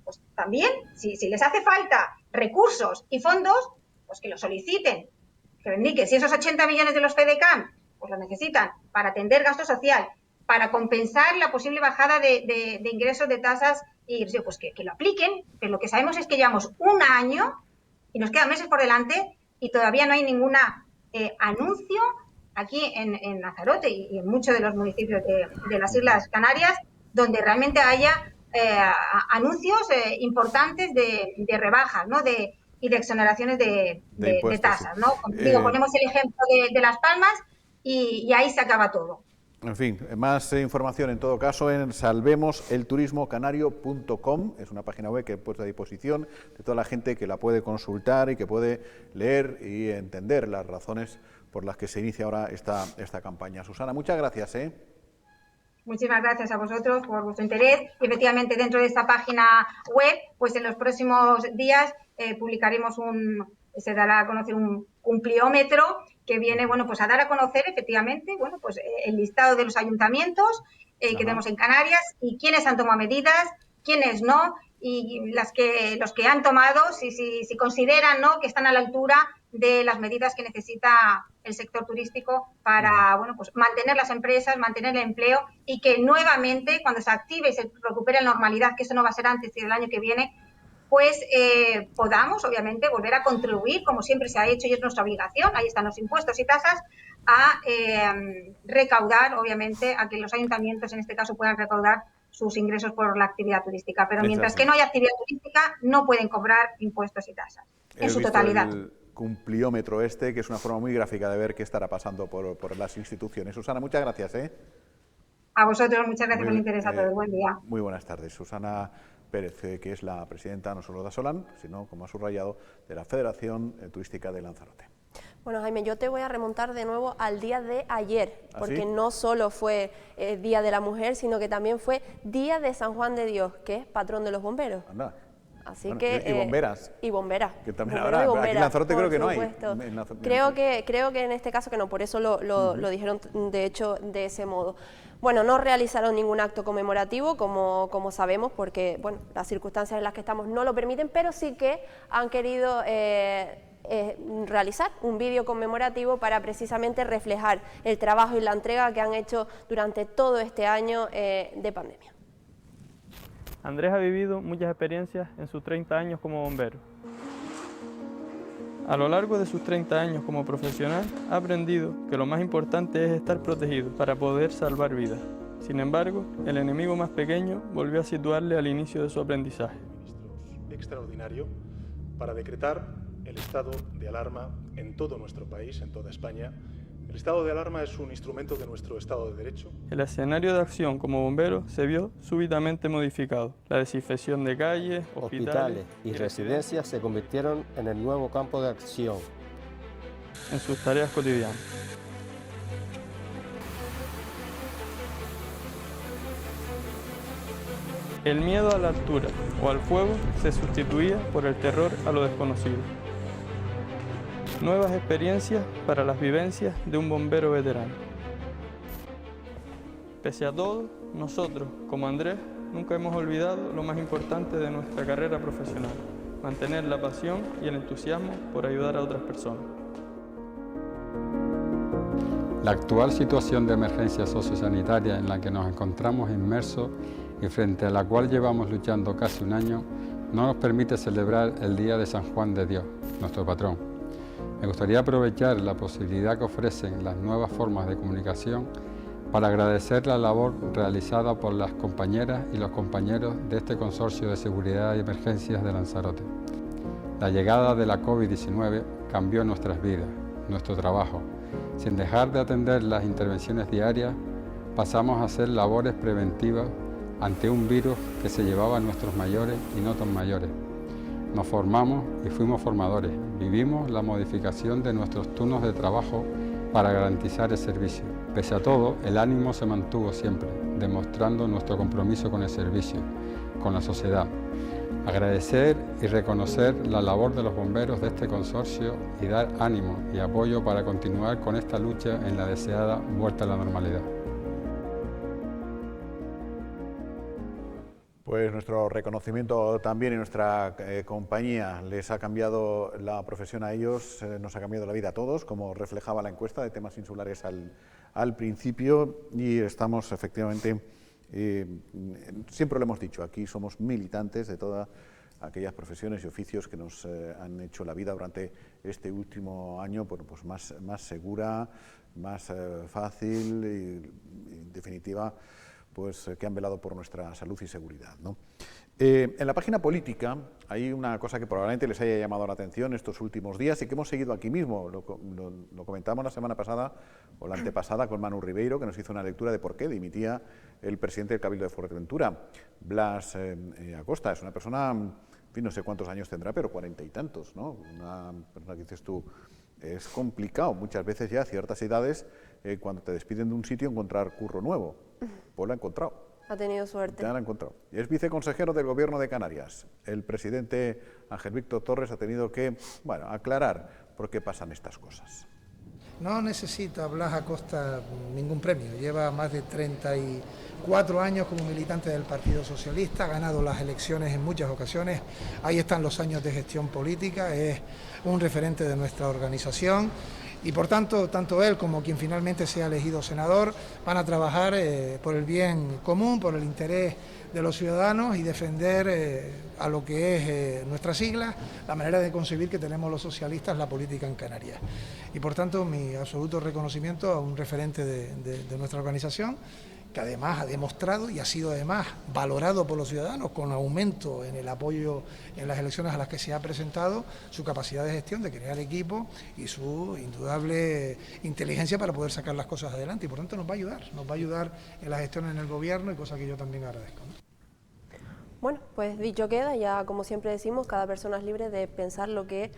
pues también, si les hace falta recursos y fondos, pues que lo soliciten. Que indiquen, si esos 80 millones de los FEDECAM, pues lo necesitan para atender gasto social, para compensar la posible bajada de ingresos de tasas, y pues que lo apliquen, pero lo que sabemos es que llevamos un año y nos quedan meses por delante y todavía no hay ninguna anuncio aquí en Lanzarote y en muchos de los municipios de las Islas Canarias donde realmente haya anuncios importantes de rebajas, ¿no?, y de exoneraciones de tasas, ¿no? Digo, ponemos el ejemplo de Las Palmas y ahí se acaba todo. En fin, más información en todo caso en salvemoselturismocanario.com, es una página web que he puesto a disposición de toda la gente que la puede consultar y que puede leer y entender las razones por las que se inicia ahora esta campaña. Susana, muchas gracias. Muchísimas gracias a vosotros por vuestro interés. Y efectivamente, dentro de esta página web, pues en los próximos días publicaremos se dará a conocer un pliómetro que viene, bueno, pues a dar a conocer efectivamente, bueno, pues el listado de los ayuntamientos que tenemos en Canarias y quiénes han tomado medidas, quiénes no, y los que han tomado, si consideran, ¿no?, que están a la altura de las medidas que necesita el sector turístico para, bueno, pues mantener las empresas, mantener el empleo y que nuevamente, cuando se active y se recupere la normalidad, que eso no va a ser antes del año que viene, pues podamos, obviamente, volver a contribuir, como siempre se ha hecho y es nuestra obligación, ahí están los impuestos y tasas, a recaudar, obviamente, a que los ayuntamientos, en este caso, puedan recaudar sus ingresos por la actividad turística. Pero mientras que no haya actividad turística, no pueden cobrar impuestos y tasas, en su totalidad. cumpliómetro que es una forma muy gráfica de ver qué estará pasando por las instituciones. Susana, muchas gracias. A vosotros, muchas gracias por el interés a todos. Buen día. Muy buenas tardes. Susana Pérez, que es la presidenta no solo de Asolan, sino, como ha subrayado, de la Federación Turística de Lanzarote. Bueno, Jaime, yo te voy a remontar de nuevo al día de ayer, ¿Ah, porque sí? no solo fue Día de la Mujer, sino que también fue Día de San Juan de Dios, que es patrón de los bomberos. Anda. Así Bueno, que, y bomberas. Y bomberas. Que también Bomberos habrá. y bomberas, Aquí en Lanzarote creo que no hay. supuesto. Creo que en este caso que no, por eso lo dijeron de hecho de ese modo. Bueno, no realizaron ningún acto conmemorativo, como sabemos, porque bueno, las circunstancias en las que estamos no lo permiten, pero sí que han querido realizar un vídeo conmemorativo para precisamente reflejar el trabajo y la entrega que han hecho durante todo este año de pandemia. Andrés ha vivido muchas experiencias en sus 30 años como bombero. A lo largo de sus 30 años como profesional, ha aprendido que lo más importante es estar protegido para poder salvar vidas. Sin embargo, el enemigo más pequeño volvió a situarle al inicio de su aprendizaje. Extraordinario para decretar el estado de alarma en todo nuestro país, en toda España. El estado de alarma es un instrumento de nuestro Estado de Derecho. El escenario de acción como bombero se vio súbitamente modificado. La desinfección de calles, hospitales y residencias se convirtieron en el nuevo campo de acción en sus tareas cotidianas. El miedo a la altura o al fuego se sustituía por el terror a lo desconocido. Nuevas experiencias para las vivencias de un bombero veterano. Pese a todo, nosotros, como Andrés, nunca hemos olvidado lo más importante de nuestra carrera profesional: mantener la pasión y el entusiasmo por ayudar a otras personas. La actual situación de emergencia sociosanitaria en la que nos encontramos inmersos y frente a la cual llevamos luchando casi un año, no nos permite celebrar el Día de San Juan de Dios, nuestro patrón. Me gustaría aprovechar la posibilidad que ofrecen las nuevas formas de comunicación para agradecer la labor realizada por las compañeras y los compañeros de este Consorcio de Seguridad y Emergencias de Lanzarote. La llegada de la COVID-19 cambió nuestras vidas, nuestro trabajo. Sin dejar de atender las intervenciones diarias, pasamos a hacer labores preventivas ante un virus que se llevaba a nuestros mayores y no tan mayores. Nos formamos y fuimos formadores. Vivimos la modificación de nuestros turnos de trabajo para garantizar el servicio. Pese a todo, el ánimo se mantuvo siempre, demostrando nuestro compromiso con el servicio, con la sociedad. Agradecer y reconocer la labor de los bomberos de este consorcio y dar ánimo y apoyo para continuar con esta lucha en la deseada vuelta a la normalidad. Pues nuestro reconocimiento también, y nuestra compañía les ha cambiado la profesión a ellos, nos ha cambiado la vida a todos, como reflejaba la encuesta de temas insulares al principio, y estamos efectivamente, siempre lo hemos dicho, aquí somos militantes de todas aquellas profesiones y oficios que nos han hecho la vida durante este último año pues más segura, más fácil y en definitiva pues que han velado por nuestra salud y seguridad, ¿no? En la página política hay una cosa que probablemente les haya llamado la atención estos últimos días y que hemos seguido aquí mismo. Lo comentamos la semana pasada o la antepasada con Manu Ribeiro, que nos hizo una lectura de por qué dimitía el presidente del Cabildo de Fuerteventura. Blas Acosta es una persona, en fin, no sé cuántos años tendrá, pero 40 y tantos, ¿no? Una persona que dices tú, es complicado muchas veces ya a ciertas edades, cuando te despiden de un sitio, encontrar curro nuevo. Pues lo ha encontrado. Ha tenido suerte. Ya lo ha encontrado. Y es viceconsejero del Gobierno de Canarias. El presidente Ángel Víctor Torres ha tenido que, bueno, aclarar por qué pasan estas cosas. No necesita Blas Acosta ningún premio. Lleva más de 34 años como militante del Partido Socialista, ha ganado las elecciones en muchas ocasiones. Ahí están los años de gestión política, es un referente de nuestra organización. Y por tanto, tanto él como quien finalmente sea elegido senador van a trabajar por el bien común, por el interés de los ciudadanos y defender a lo que es nuestra sigla, la manera de concebir que tenemos los socialistas la política en Canarias. Y por tanto mi absoluto reconocimiento a un referente de nuestra organización que además ha demostrado y ha sido además valorado por los ciudadanos con aumento en el apoyo en las elecciones a las que se ha presentado, su capacidad de gestión, de crear equipo y su indudable inteligencia para poder sacar las cosas adelante, y por tanto nos va a ayudar en la gestión en el gobierno, y cosa que yo también agradezco, ¿no? Bueno, pues dicho queda, ya como siempre decimos, cada persona es libre de pensar lo que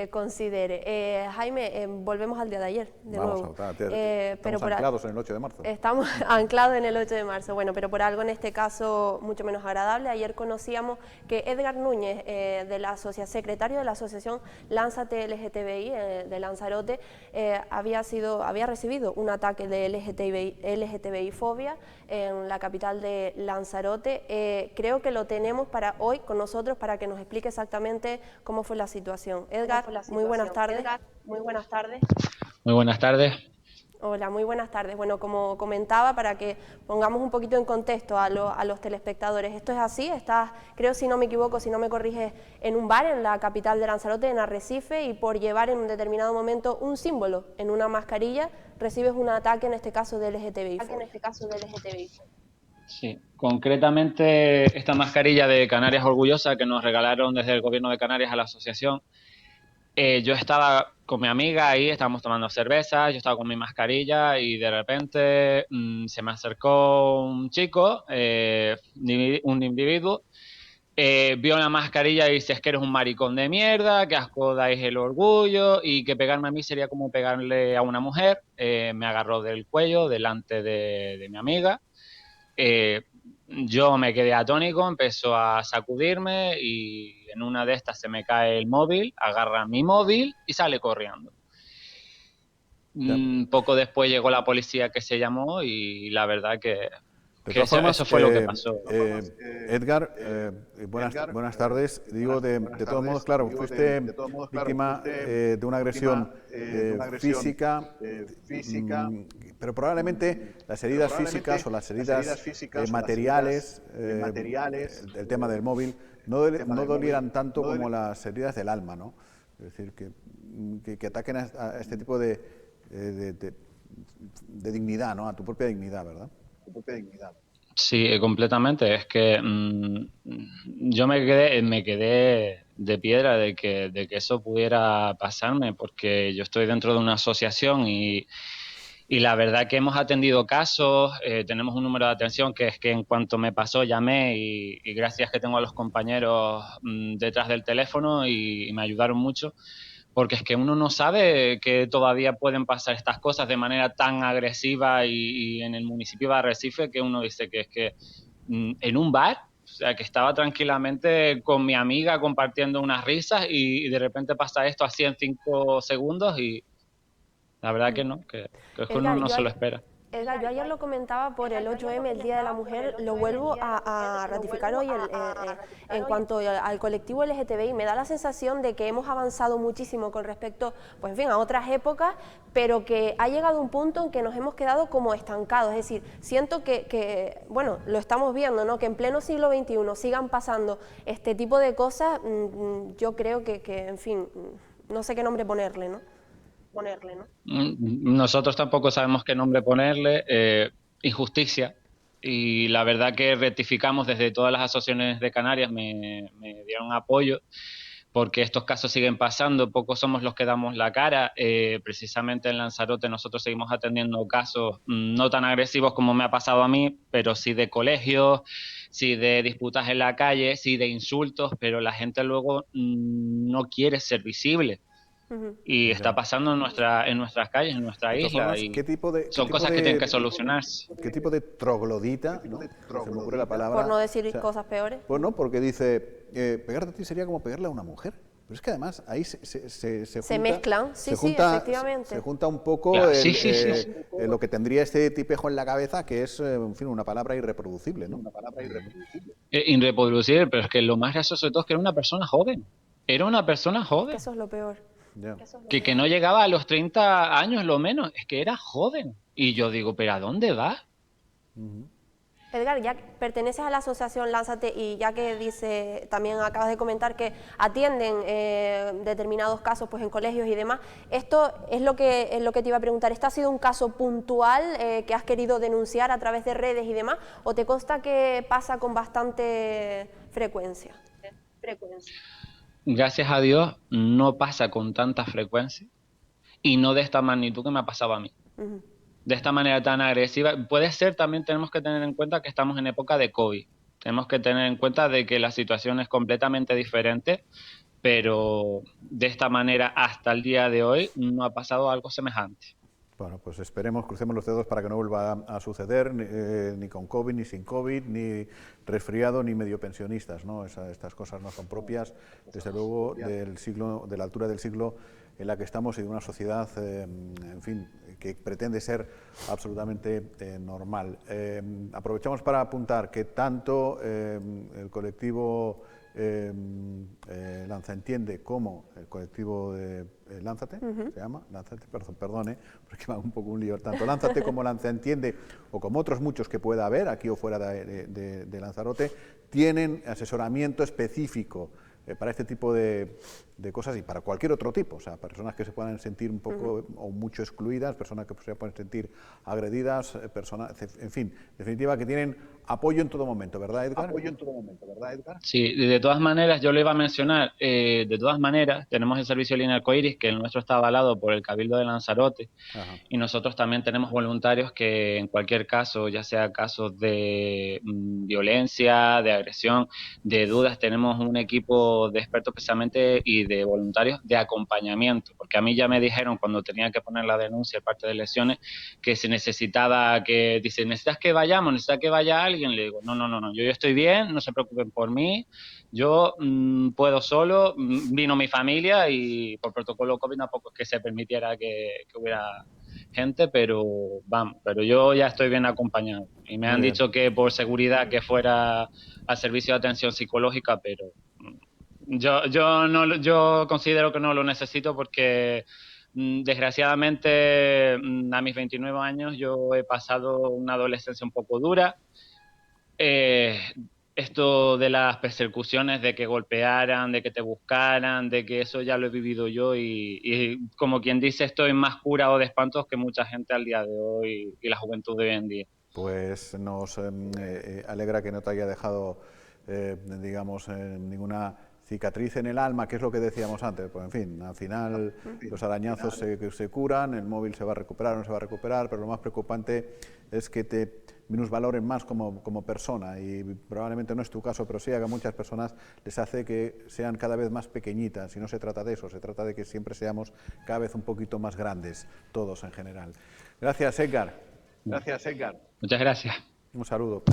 considere. Jaime, volvemos al día de ayer, de nuevo. Estamos anclados en el 8 de marzo. Estamos anclados en el 8 de marzo, bueno, pero por algo en este caso mucho menos agradable. Ayer conocíamos que Edgar Núñez, secretario de la asociación Lánzate LGTBI de Lanzarote, había recibido un ataque de LGTBI-fobia en la capital de Lanzarote. Creo que lo tenemos para hoy con nosotros para que nos explique exactamente cómo fue la situación. Edgar, muy buenas tardes. Muy buenas tardes. Muy buenas tardes. Hola, muy buenas tardes. Bueno, como comentaba, para que pongamos un poquito en contexto a los telespectadores, esto es así, estás, creo si no me equivoco, si no me corriges, en un bar en la capital de Lanzarote, en Arrecife, y por llevar en un determinado momento un símbolo en una mascarilla, recibes un ataque, en este caso de LGTBI. Sí, concretamente esta mascarilla de Canarias Orgullosa que nos regalaron desde el gobierno de Canarias a la asociación. Yo estaba con mi amiga ahí, estábamos tomando cerveza, yo estaba con mi mascarilla y de repente se me acercó un chico, un individuo, vio la mascarilla y dice: es que eres un maricón de mierda, que asco dais el orgullo, y que pegarme a mí sería como pegarle a una mujer. Me agarró del cuello delante de mi amiga. Yo me quedé atónico, empezó a sacudirme y en una de estas se me cae el móvil, agarra mi móvil y sale corriendo. Poco después llegó la policía que se llamó y la verdad que eso fue lo que pasó. Edgar, buenas tardes. Digo, de todos modos, claro, fuiste víctima de una agresión física, pero probablemente las heridas físicas o las heridas materiales, el tema del móvil, no dolieran tanto como las heridas del alma, ¿no? Es decir, que ataquen a este tipo de dignidad, ¿no? A tu propia dignidad, ¿verdad? Sí, completamente. Es que yo me quedé de piedra de que eso pudiera pasarme, porque yo estoy dentro de una asociación y la verdad que hemos atendido casos, tenemos un número de atención que es que en cuanto me pasó llamé y gracias que tengo a los compañeros detrás del teléfono y me ayudaron mucho. Porque es que uno no sabe que todavía pueden pasar estas cosas de manera tan agresiva y en el municipio de Arrecife, que uno dice que es que en un bar, o sea, que estaba tranquilamente con mi amiga compartiendo unas risas y de repente pasa esto así en 5 segundos y la verdad que no, que uno no se lo espera. Edgar, yo ayer lo comentaba por el 8M, el Día de la Mujer, lo vuelvo a ratificar hoy en cuanto al colectivo LGTBI. Me da la sensación de que hemos avanzado muchísimo con respecto, pues en fin, a otras épocas, pero que ha llegado un punto en que nos hemos quedado como estancados. Es decir, siento que bueno, lo estamos viendo, ¿no? Que en pleno siglo XXI sigan pasando este tipo de cosas, yo creo que en fin, no sé qué nombre ponerle, ¿no? Nosotros tampoco sabemos qué nombre ponerle, injusticia, y la verdad que rectificamos desde todas las asociaciones de Canarias, me dieron apoyo, porque estos casos siguen pasando, pocos somos los que damos la cara. Precisamente en Lanzarote nosotros seguimos atendiendo casos no tan agresivos como me ha pasado a mí, pero sí de colegios, sí de disputas en la calle, sí de insultos, pero la gente luego no quiere ser visible. Y está pasando en nuestras calles, en nuestra isla, y son cosas que tienen que solucionarse. ¿Qué tipo de troglodita, ¿no? Se me ocurre la palabra. Por no decir cosas peores. Pues no, porque dice, pegarte a ti sería como pegarle a una mujer. Pero es que además ahí se mezclan, sí, efectivamente. Se junta un poco lo que tendría este tipejo en la cabeza, que es, en fin, una palabra irreproducible, ¿no? Irreproducible, pero es que lo más gracioso de todo es que era una persona joven. Era una persona joven. Eso es lo peor. Que no llegaba a los 30 años lo menos, es que era joven. Y yo digo, ¿pero a dónde va? Edgar, ya perteneces a la asociación Lánzate y ya que dice, también acabas de comentar que atienden determinados casos pues en colegios y demás, esto es lo que te iba a preguntar, ¿este ha sido un caso puntual que has querido denunciar a través de redes y demás o te consta que pasa con bastante frecuencia? Gracias a Dios no pasa con tanta frecuencia y no de esta magnitud que me ha pasado a mí. De esta manera tan agresiva. Puede ser, también tenemos que tener en cuenta que estamos en época de COVID. Tenemos que tener en cuenta de que la situación es completamente diferente, pero de esta manera hasta el día de hoy no ha pasado algo semejante. Bueno, pues esperemos, crucemos los dedos para que no vuelva a suceder, ni con COVID, ni sin COVID, ni resfriado, ni medio pensionistas, ¿no? Estas cosas no son propias, desde luego, del siglo, de la altura del siglo en la que estamos y de una sociedad, en fin, que pretende ser absolutamente normal. Aprovechamos para apuntar que tanto el colectivo Lanzaentiende como el colectivo de Lánzate, se llama, Lánzate, perdone, porque me hago un poco un lío, tanto Lánzate como Lanzaentiende o como otros muchos que pueda haber aquí o fuera de Lanzarote, tienen asesoramiento específico para este tipo de cosas y para cualquier otro tipo, o sea, personas que se puedan sentir un poco o mucho excluidas, personas que se puedan sentir agredidas, personas, en fin, en definitiva, que tienen apoyo en todo momento, ¿verdad, Edgar? Apoyo en todo momento, ¿verdad, Edgar? Sí, de todas maneras, yo le iba a mencionar, de todas maneras, tenemos el servicio de línea arcoíris, que el nuestro está avalado por el Cabildo de Lanzarote, y nosotros también tenemos voluntarios que en cualquier caso, ya sea casos de violencia, de agresión, de dudas, tenemos un equipo de expertos precisamente y de voluntarios de acompañamiento, porque a mí ya me dijeron cuando tenía que poner la denuncia parte de lesiones que se necesitaba, que dice, ¿necesitas que vayamos? ¿Necesitas que vaya alguien? Le digo, no, yo estoy bien, no se preocupen por mí, yo puedo solo, vino mi familia y por protocolo COVID tampoco es que se permitiera que hubiera gente, pero vamos, pero yo ya estoy bien acompañado y me han dicho que por seguridad que fuera al servicio de atención psicológica, pero yo considero que no lo necesito porque desgraciadamente a mis 29 años yo he pasado una adolescencia un poco dura. Esto de las persecuciones, de que golpearan, de que te buscaran, de que eso ya lo he vivido yo y como quien dice, estoy más curado de espantos que mucha gente al día de hoy y la juventud de hoy en día. Pues nos alegra que no te haya dejado, digamos, ninguna cicatriz en el alma, que es lo que decíamos antes. Pues en fin, al final los arañazos se curan, el móvil se va a recuperar o no se va a recuperar, pero lo más preocupante es que te minusvaloren más como persona y probablemente no es tu caso, pero sí a muchas personas les hace que sean cada vez más pequeñitas y no se trata de eso, se trata de que siempre seamos cada vez un poquito más grandes, todos en general. Gracias, Edgar. Gracias, Edgar. Muchas gracias. Un saludo.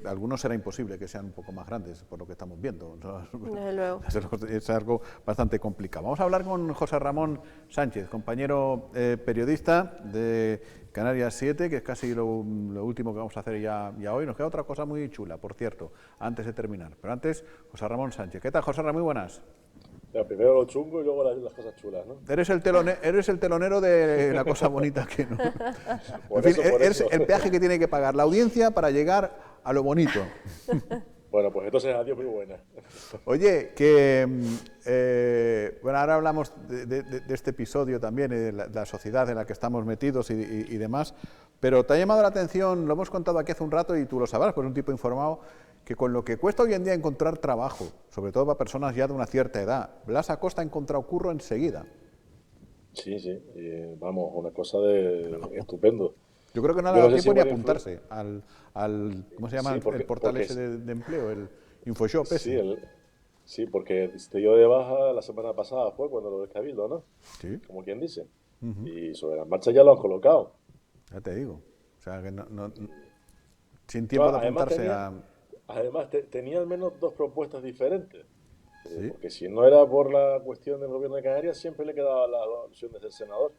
Algunos será imposible que sean un poco más grandes, por lo que estamos viendo. Desde luego. Es algo bastante complicado. Vamos a hablar con José Ramón Sánchez, compañero periodista de Canarias 7, que es casi lo último que vamos a hacer ya hoy. Nos queda otra cosa muy chula, por cierto, antes de terminar. Pero antes, José Ramón Sánchez. ¿Qué tal, José Ramón? Muy buenas. Primero lo chungo y luego las cosas chulas, ¿no? Eres el telonero de la cosa bonita que no. En fin, eres el peaje que tiene que pagar la audiencia para llegar a lo bonito. Bueno, pues entonces adiós, muy buena. Oye, que bueno, ahora hablamos de este episodio también, de la sociedad en la que estamos metidos y demás, pero te ha llamado la atención, lo hemos contado aquí hace un rato y tú lo sabrás, pues un tipo informado, que con lo que cuesta hoy en día encontrar trabajo, sobre todo para personas ya de una cierta edad, Blas Acosta ha encontrado curro enseguida. Sí, vamos, una cosa estupendo. Yo creo que no ha dado tiempo ni apuntarse al ¿cómo se llama? El portal ese de empleo, el InfoShop ese. Sí, porque se dio de baja la semana pasada, fue cuando lo del Cabildo, ¿no? Sí. Como quien dice. Y sobre la marcha ya lo han colocado. Ya te digo. O sea, que sin tiempo de apuntarse Además, tenía al menos dos propuestas diferentes. ¿Sí? Porque si no era por la cuestión del gobierno de Canarias, siempre le quedaba la opción de ser senador.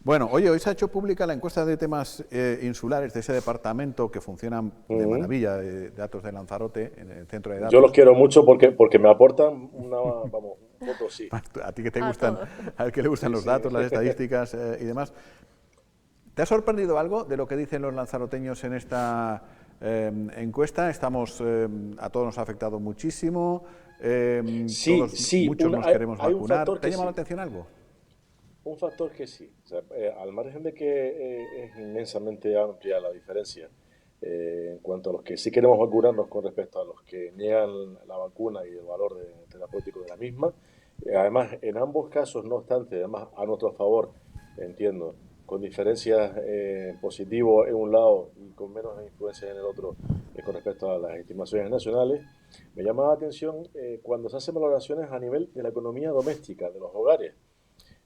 Bueno, oye, hoy se ha hecho pública la encuesta de temas insulares de ese departamento que funciona de maravilla, de datos de Lanzarote, en el centro de datos. Yo los quiero mucho porque me aportan un voto, sí. A ti que te gustan, al que le gustan los datos, las estadísticas y demás. ¿Te ha sorprendido algo de lo que dicen los lanzaroteños en esta encuesta? A todos nos ha afectado muchísimo, muchos nos queremos vacunar. ¿Te ha llamado la atención algo? Un factor que sí, o sea, al margen de que es inmensamente amplia la diferencia en cuanto a los que sí queremos vacunarnos con respecto a los que niegan la vacuna y el valor terapéutico de la misma. Además, en ambos casos, no obstante, además a nuestro favor, entiendo, con diferencias positivo en un lado y con menos influencia en el otro con respecto a las estimaciones nacionales, me llama la atención cuando se hacen valoraciones a nivel de la economía doméstica, de los hogares,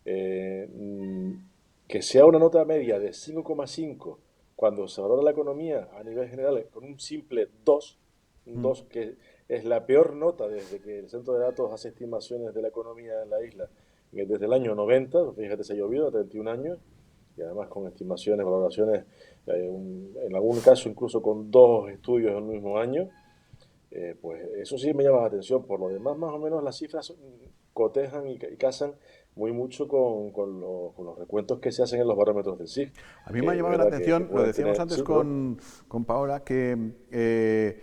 que sea una nota media de 5,5 cuando se valora la economía a nivel general con un simple 2, un 2 que es la peor nota desde que el Centro de Datos hace estimaciones de la economía en la isla, desde el año 90, fíjate, se ha llovido, 31 años, y además con estimaciones, valoraciones, en algún caso incluso con 2 estudios en el mismo año, pues eso sí me llama la atención. Por lo demás, más o menos las cifras cotejan y casan muy mucho con los recuentos que se hacen en los barómetros del SIC. A mí me ha llamado la atención, lo decíamos antes con Paola, que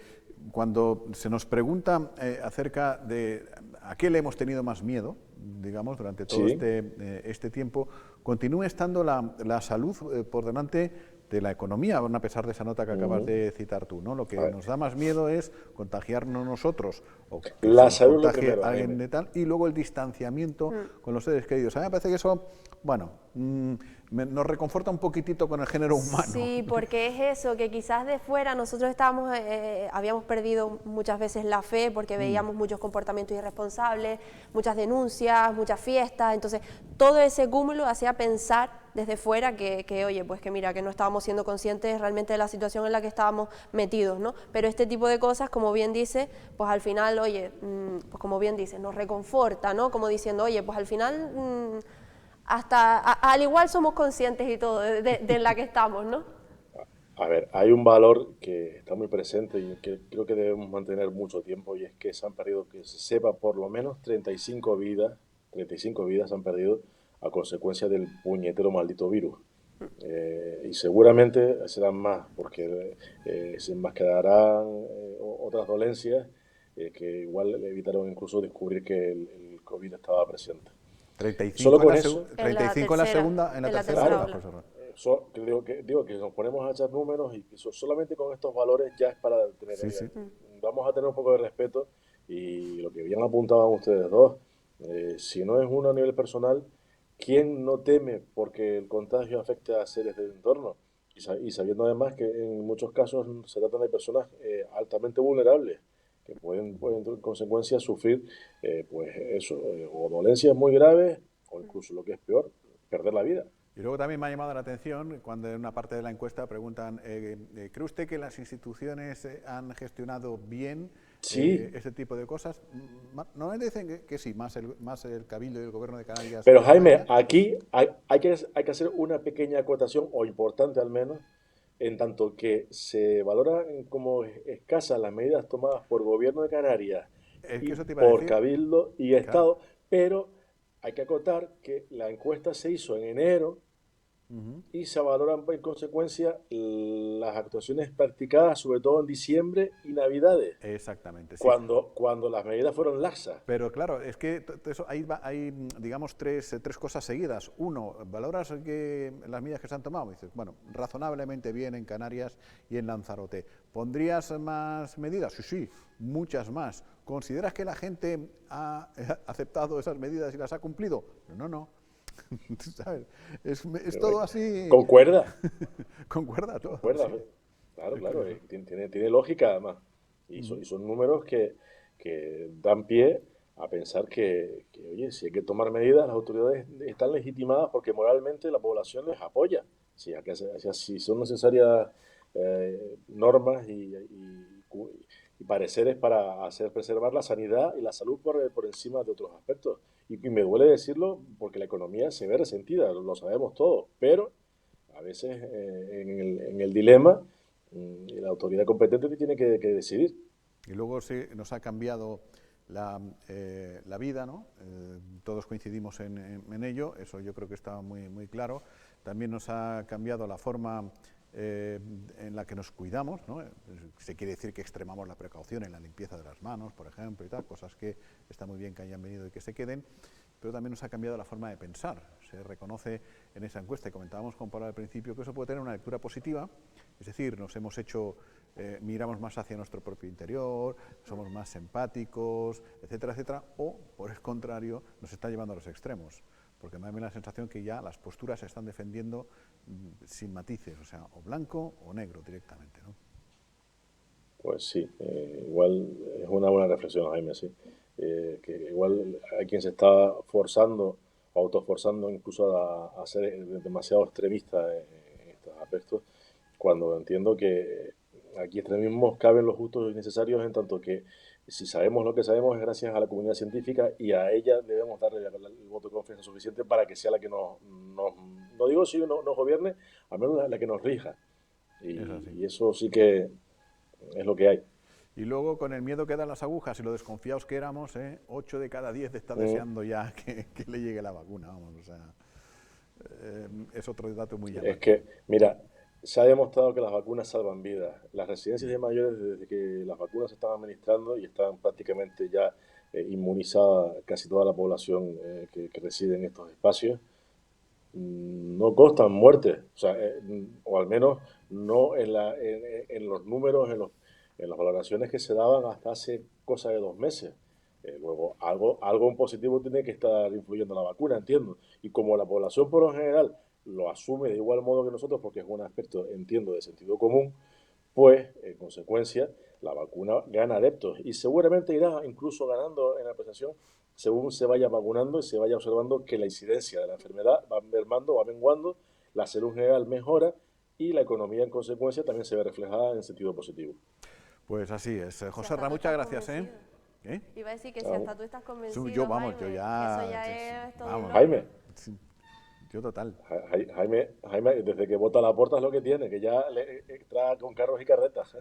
cuando se nos pregunta acerca de a qué le hemos tenido más miedo, digamos, durante todo este tiempo, continúa estando la salud por delante de la economía, a pesar de esa nota que acabas de citar tú, ¿no? Lo que nos da más miedo es contagiarnos nosotros o que la se salud contagie primero, alguien de tal, y luego el distanciamiento con los seres queridos. A mí me parece que eso, bueno, nos reconforta un poquitito con el género humano. Sí, porque es eso, que quizás de fuera nosotros habíamos perdido muchas veces la fe porque veíamos muchos comportamientos irresponsables, muchas denuncias, muchas fiestas, entonces todo ese cúmulo hacía pensar desde fuera que oye, pues que mira, que no estábamos siendo conscientes realmente de la situación en la que estábamos metidos, ¿no? Pero este tipo de cosas, como bien dice, pues al final, oye, pues como bien dice, nos reconforta, ¿no? Como diciendo, oye, pues al final al igual somos conscientes y todo de la que estamos, ¿no? A ver, hay un valor que está muy presente y que creo que debemos mantener mucho tiempo, y es que se han perdido, que se sepa, por lo menos 35 vidas se han perdido a consecuencia del puñetero maldito virus. Y seguramente serán más, porque se enmascararán otras dolencias que igual evitaron incluso descubrir que el COVID estaba presente. 35 Solo con eso, 35 en la segunda, en la tercera ola, profesor. Digo que nos ponemos a echar números y que solamente con estos valores ya es para tener. Vamos a tener un poco de respeto, y lo que bien apuntaban ustedes dos, si no es uno a nivel personal, ¿quién no teme porque el contagio afecte a seres del entorno? Y sabiendo además que en muchos casos se tratan de personas altamente vulnerables, que pueden en consecuencia sufrir pues eso, o dolencias muy graves, o incluso lo que es peor, perder la vida. Y luego también me ha llamado la atención cuando en una parte de la encuesta preguntan, ¿cree usted que las instituciones han gestionado bien este tipo de cosas? Normalmente dicen que sí, más el Cabildo y el Gobierno de Canarias. Pero Jaime, aquí hay que hacer una pequeña acotación, o importante al menos, en tanto que se valoran como escasas las medidas tomadas por Gobierno de Canarias y por Cabildo y Estado, pero hay que acotar que la encuesta se hizo en enero y se valoran en consecuencia las actuaciones practicadas sobre todo en diciembre y Navidades. Exactamente. Sí. Cuando las medidas fueron laxas. Pero claro, es que eso, hay digamos tres cosas seguidas. Uno, valoras las medidas que se han tomado. Dices, bueno, razonablemente bien en Canarias y en Lanzarote. ¿Pondrías más medidas? Sí, muchas más. ¿Consideras que la gente ha aceptado esas medidas y las ha cumplido? No. ¿Sabes? Es todo así. Concuerda. Concuerda todo. Concuerda. Sí. Claro. Tiene lógica además. Y son números que dan pie a pensar que, oye, si hay que tomar medidas, las autoridades están legitimadas porque moralmente la población les apoya. Si son necesarias normas y pareceres para preservar la sanidad y la salud por encima de otros aspectos. Y me duele decirlo porque la economía se ve resentida, lo sabemos todos, pero a veces en el dilema la autoridad competente tiene que decidir. Y luego nos ha cambiado la vida, ¿no? Todos coincidimos en ello, eso yo creo que está muy claro. También nos ha cambiado la forma en la que nos cuidamos, ¿no? Se quiere decir que extremamos la precaución en la limpieza de las manos, por ejemplo, y tal, cosas que está muy bien que hayan venido y que se queden, pero también nos ha cambiado la forma de pensar. Se reconoce en esa encuesta, y comentábamos con Paula al principio, que eso puede tener una lectura positiva, es decir, nos hemos hecho, miramos más hacia nuestro propio interior, somos más empáticos, etcétera, etcétera, o, por el contrario, nos está llevando a los extremos, porque me da la sensación que ya las posturas se están defendiendo sin matices, o sea, o blanco o negro directamente, ¿no? Pues sí, igual es una buena reflexión, Jaime, sí. Que igual hay quien se está forzando, autoforzando incluso a ser demasiado extremista en estos aspectos, cuando entiendo que aquí extremismos caben los justos y necesarios, en tanto que si sabemos lo que sabemos es gracias a la comunidad científica, y a ella debemos darle el voto de confianza suficiente para que sea la que no digo si nos gobierne, al menos la que nos rija. Y eso sí que es lo que hay. Y luego, con el miedo que dan las agujas y lo desconfiados que éramos, 8 de cada 10 está deseando ya que le llegue la vacuna, vamos, o sea, es otro dato muy llamativo. Es que, mira, se ha demostrado que las vacunas salvan vidas. Las residencias de mayores, desde que las vacunas se están administrando y están prácticamente ya inmunizada casi toda la población que reside en estos espacios, no constan muertes, o sea, o al menos no en los números, en las valoraciones que se daban hasta hace cosa de 2 meses. Luego, algo en positivo tiene que estar influyendo la vacuna, entiendo. Y como la población por lo general lo asume de igual modo que nosotros, porque es un aspecto, entiendo, de sentido común, pues, en consecuencia, la vacuna gana adeptos. Y seguramente irá incluso ganando en la apreciación según se vaya vacunando y se vaya observando que la incidencia de la enfermedad va mermando, va menguando, la salud general mejora y la economía, en consecuencia, también se ve reflejada en sentido positivo. Pues así es. José Ra, muchas gracias. Iba a decir que si hasta tú estás convencido, yo, vamos, Jaime, yo ya... eso ya es todo. Vamos, Jaime. Yo total. Jaime, desde que vota la puerta es lo que tiene, que ya le entra con carros y carretas.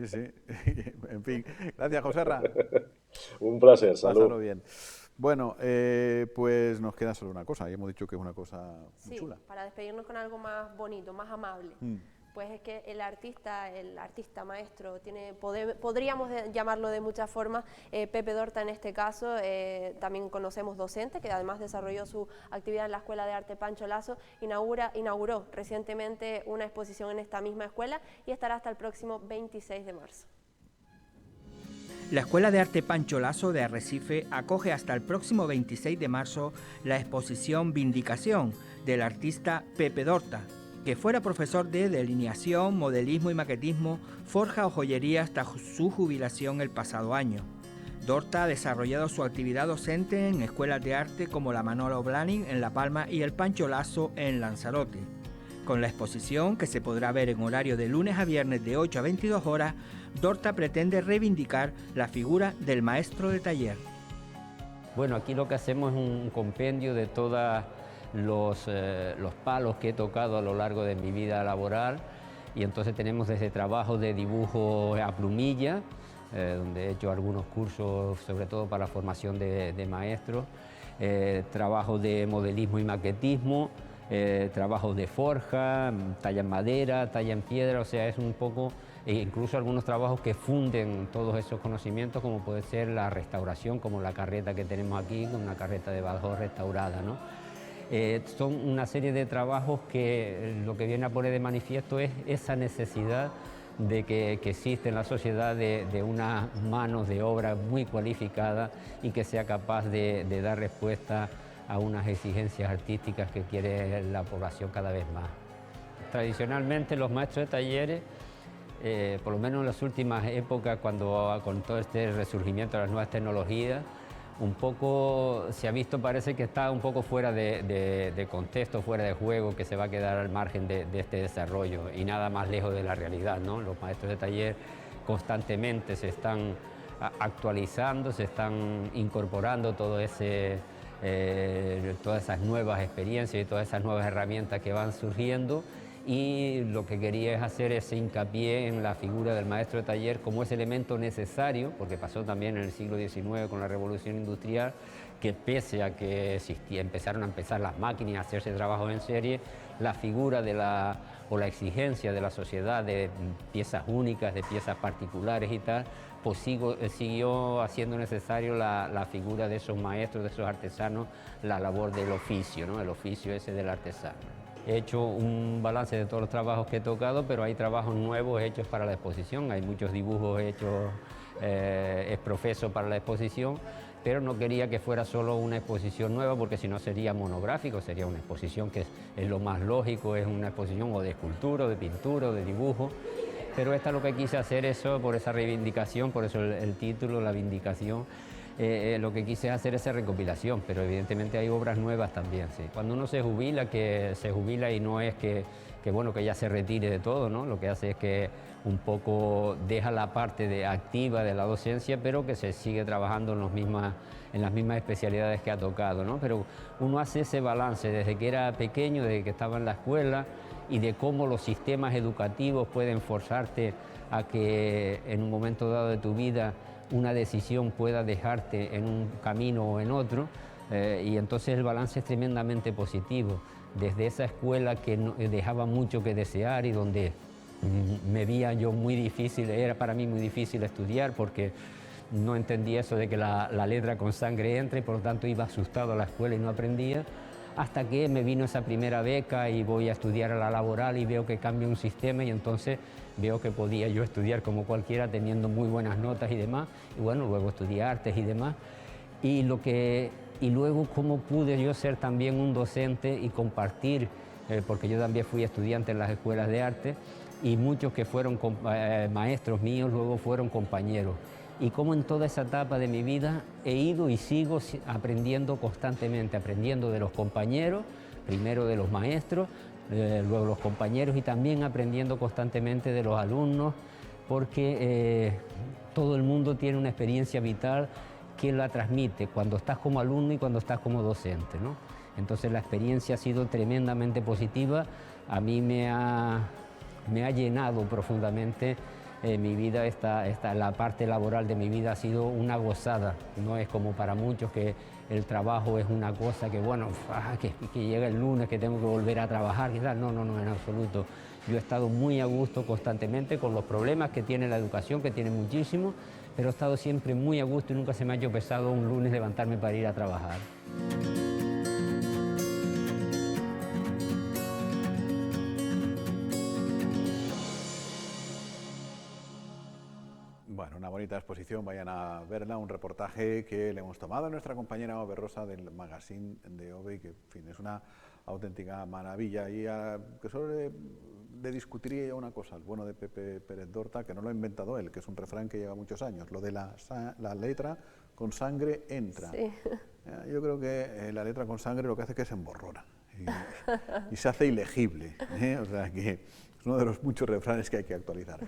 Sí. En fin. Gracias, José Ra. Un placer, salud. Pásalo bien. Bueno, pues nos queda solo una cosa, y hemos dicho que es una cosa muy chula. Para despedirnos con algo más bonito, más amable. Pues es que el artista maestro, podríamos llamarlo de muchas formas, Pepe Dorta en este caso, también conocemos docente, que además desarrolló su actividad en la Escuela de Arte Pancho Lasso, inauguró recientemente una exposición en esta misma escuela y estará hasta el próximo 26 de marzo. La Escuela de Arte Pancho Lasso de Arrecife acoge hasta el próximo 26 de marzo la exposición Vindicación del artista Pepe Dorta, que fuera profesor de delineación, modelismo y maquetismo, forja o joyería hasta su jubilación el pasado año. Dorta ha desarrollado su actividad docente en escuelas de arte como la Manolo Blahnik en La Palma y el Pancho Lasso en Lanzarote. Con la exposición, que se podrá ver en horario de lunes a viernes de 8 a 22 horas, Dorta pretende reivindicar la figura del maestro de taller. Bueno, aquí lo que hacemos es un compendio de todos los palos que he tocado a lo largo de mi vida laboral, y entonces tenemos desde trabajos de dibujo a plumilla, donde he hecho algunos cursos sobre todo para la formación de maestros, trabajos de modelismo y maquetismo, trabajos de forja, talla en madera, talla en piedra, o sea, es un poco, incluso algunos trabajos que funden todos esos conocimientos, como puede ser la restauración, como la carreta que tenemos aquí, una carreta de Badajoz restaurada, ¿no? Son una serie de trabajos que lo que viene a poner de manifiesto es esa necesidad de que existe en la sociedad de unas manos de obra muy cualificadas y que sea capaz de dar respuesta a unas exigencias artísticas que quiere la población cada vez más. Tradicionalmente los maestros de talleres, por lo menos en las últimas épocas, con todo este resurgimiento de las nuevas tecnologías, un poco se ha visto, parece que está un poco fuera de contexto, fuera de juego, que se va a quedar al margen de este desarrollo y nada más lejos de la realidad, ¿no? Los maestros de taller constantemente se están actualizando, se están incorporando todas esas nuevas experiencias y todas esas nuevas herramientas que van surgiendo, y lo que quería es hacer ese hincapié en la figura del maestro de taller como ese elemento necesario, porque pasó también en el siglo XIX con la Revolución Industrial, que pese a que empezaron a las máquinas a hacerse trabajos en serie, la figura de la exigencia de la sociedad de piezas únicas, de piezas particulares y tal, pues siguió haciendo necesario la figura de esos maestros, de esos artesanos, la labor del oficio, ¿no? El oficio ese del artesano. He hecho un balance de todos los trabajos que he tocado, pero hay trabajos nuevos hechos para la exposición, hay muchos dibujos hechos exprofeso para la exposición, pero no quería que fuera solo una exposición nueva, porque si no sería monográfico, sería una exposición que es lo más lógico, es una exposición o de escultura, o de pintura, o de dibujo, pero esta lo que quise hacer eso, por esa reivindicación, por eso el título, la vindicación, lo que quise hacer es esa recopilación, pero evidentemente hay obras nuevas también, sí. Cuando uno se jubila, que se jubila y no es que ya se retire de todo, ¿no? Lo que hace es que un poco deja la parte activa de la docencia, pero que se sigue trabajando en las mismas especialidades que ha tocado, ¿no? Pero uno hace ese balance desde que era pequeño, desde que estaba en la escuela, y de cómo los sistemas educativos pueden forzarte a que en un momento dado de tu vida una decisión pueda dejarte en un camino o en otro, y entonces el balance es tremendamente positivo. Desde esa escuela que dejaba mucho que desear y donde me veía yo muy difícil, era para mí muy difícil estudiar porque no entendía eso de que la letra con sangre entra y por lo tanto iba asustado a la escuela y no aprendía, hasta que me vino esa primera beca y voy a estudiar a la laboral y veo que cambia un sistema y entonces veo que podía yo estudiar como cualquiera teniendo muy buenas notas y demás, y bueno, luego estudié artes y demás, y luego cómo pude yo ser también un docente y compartir, porque yo también fui estudiante en las escuelas de arte, y muchos que fueron maestros míos luego fueron compañeros. Y cómo en toda esa etapa de mi vida he ido y sigo aprendiendo constantemente, aprendiendo de los compañeros, primero de los maestros, luego los compañeros, y también aprendiendo constantemente de los alumnos, porque todo el mundo tiene una experiencia vital que la transmite cuando estás como alumno y cuando estás como docente, ¿no? Entonces la experiencia ha sido tremendamente positiva, a mí me ha llenado profundamente mi vida, la parte laboral de mi vida ha sido una gozada, no es como para muchos que el trabajo es una cosa que bueno, que llega el lunes, que tengo que volver a trabajar, que tal. No, en absoluto. Yo he estado muy a gusto constantemente con los problemas que tiene la educación, que tiene muchísimo, pero he estado siempre muy a gusto y nunca se me ha hecho pesado un lunes levantarme para ir a trabajar. Bueno, una bonita exposición, vayan a verla, un reportaje que le hemos tomado a nuestra compañera Ove Rosa del magazine de Ove, que en fin, es una auténtica maravilla. Y que solo le discutiría yo una cosa, el bueno de Pepe Pérez Dorta, que no lo ha inventado él, que es un refrán que lleva muchos años, lo de la letra con sangre entra. Sí. Yo creo que la letra con sangre lo que hace es que se emborrona y se hace ilegible, o sea que es uno de los muchos refranes que hay que actualizar.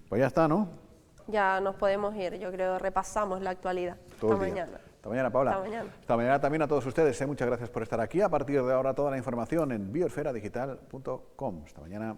Pues ya está, ¿no? Ya nos podemos ir, yo creo, repasamos la actualidad. Hasta mañana. Hasta mañana, Paula. Hasta mañana. Hasta mañana también a todos ustedes. Muchas gracias por estar aquí. A partir de ahora toda la información en biosferadigital.com. Hasta mañana.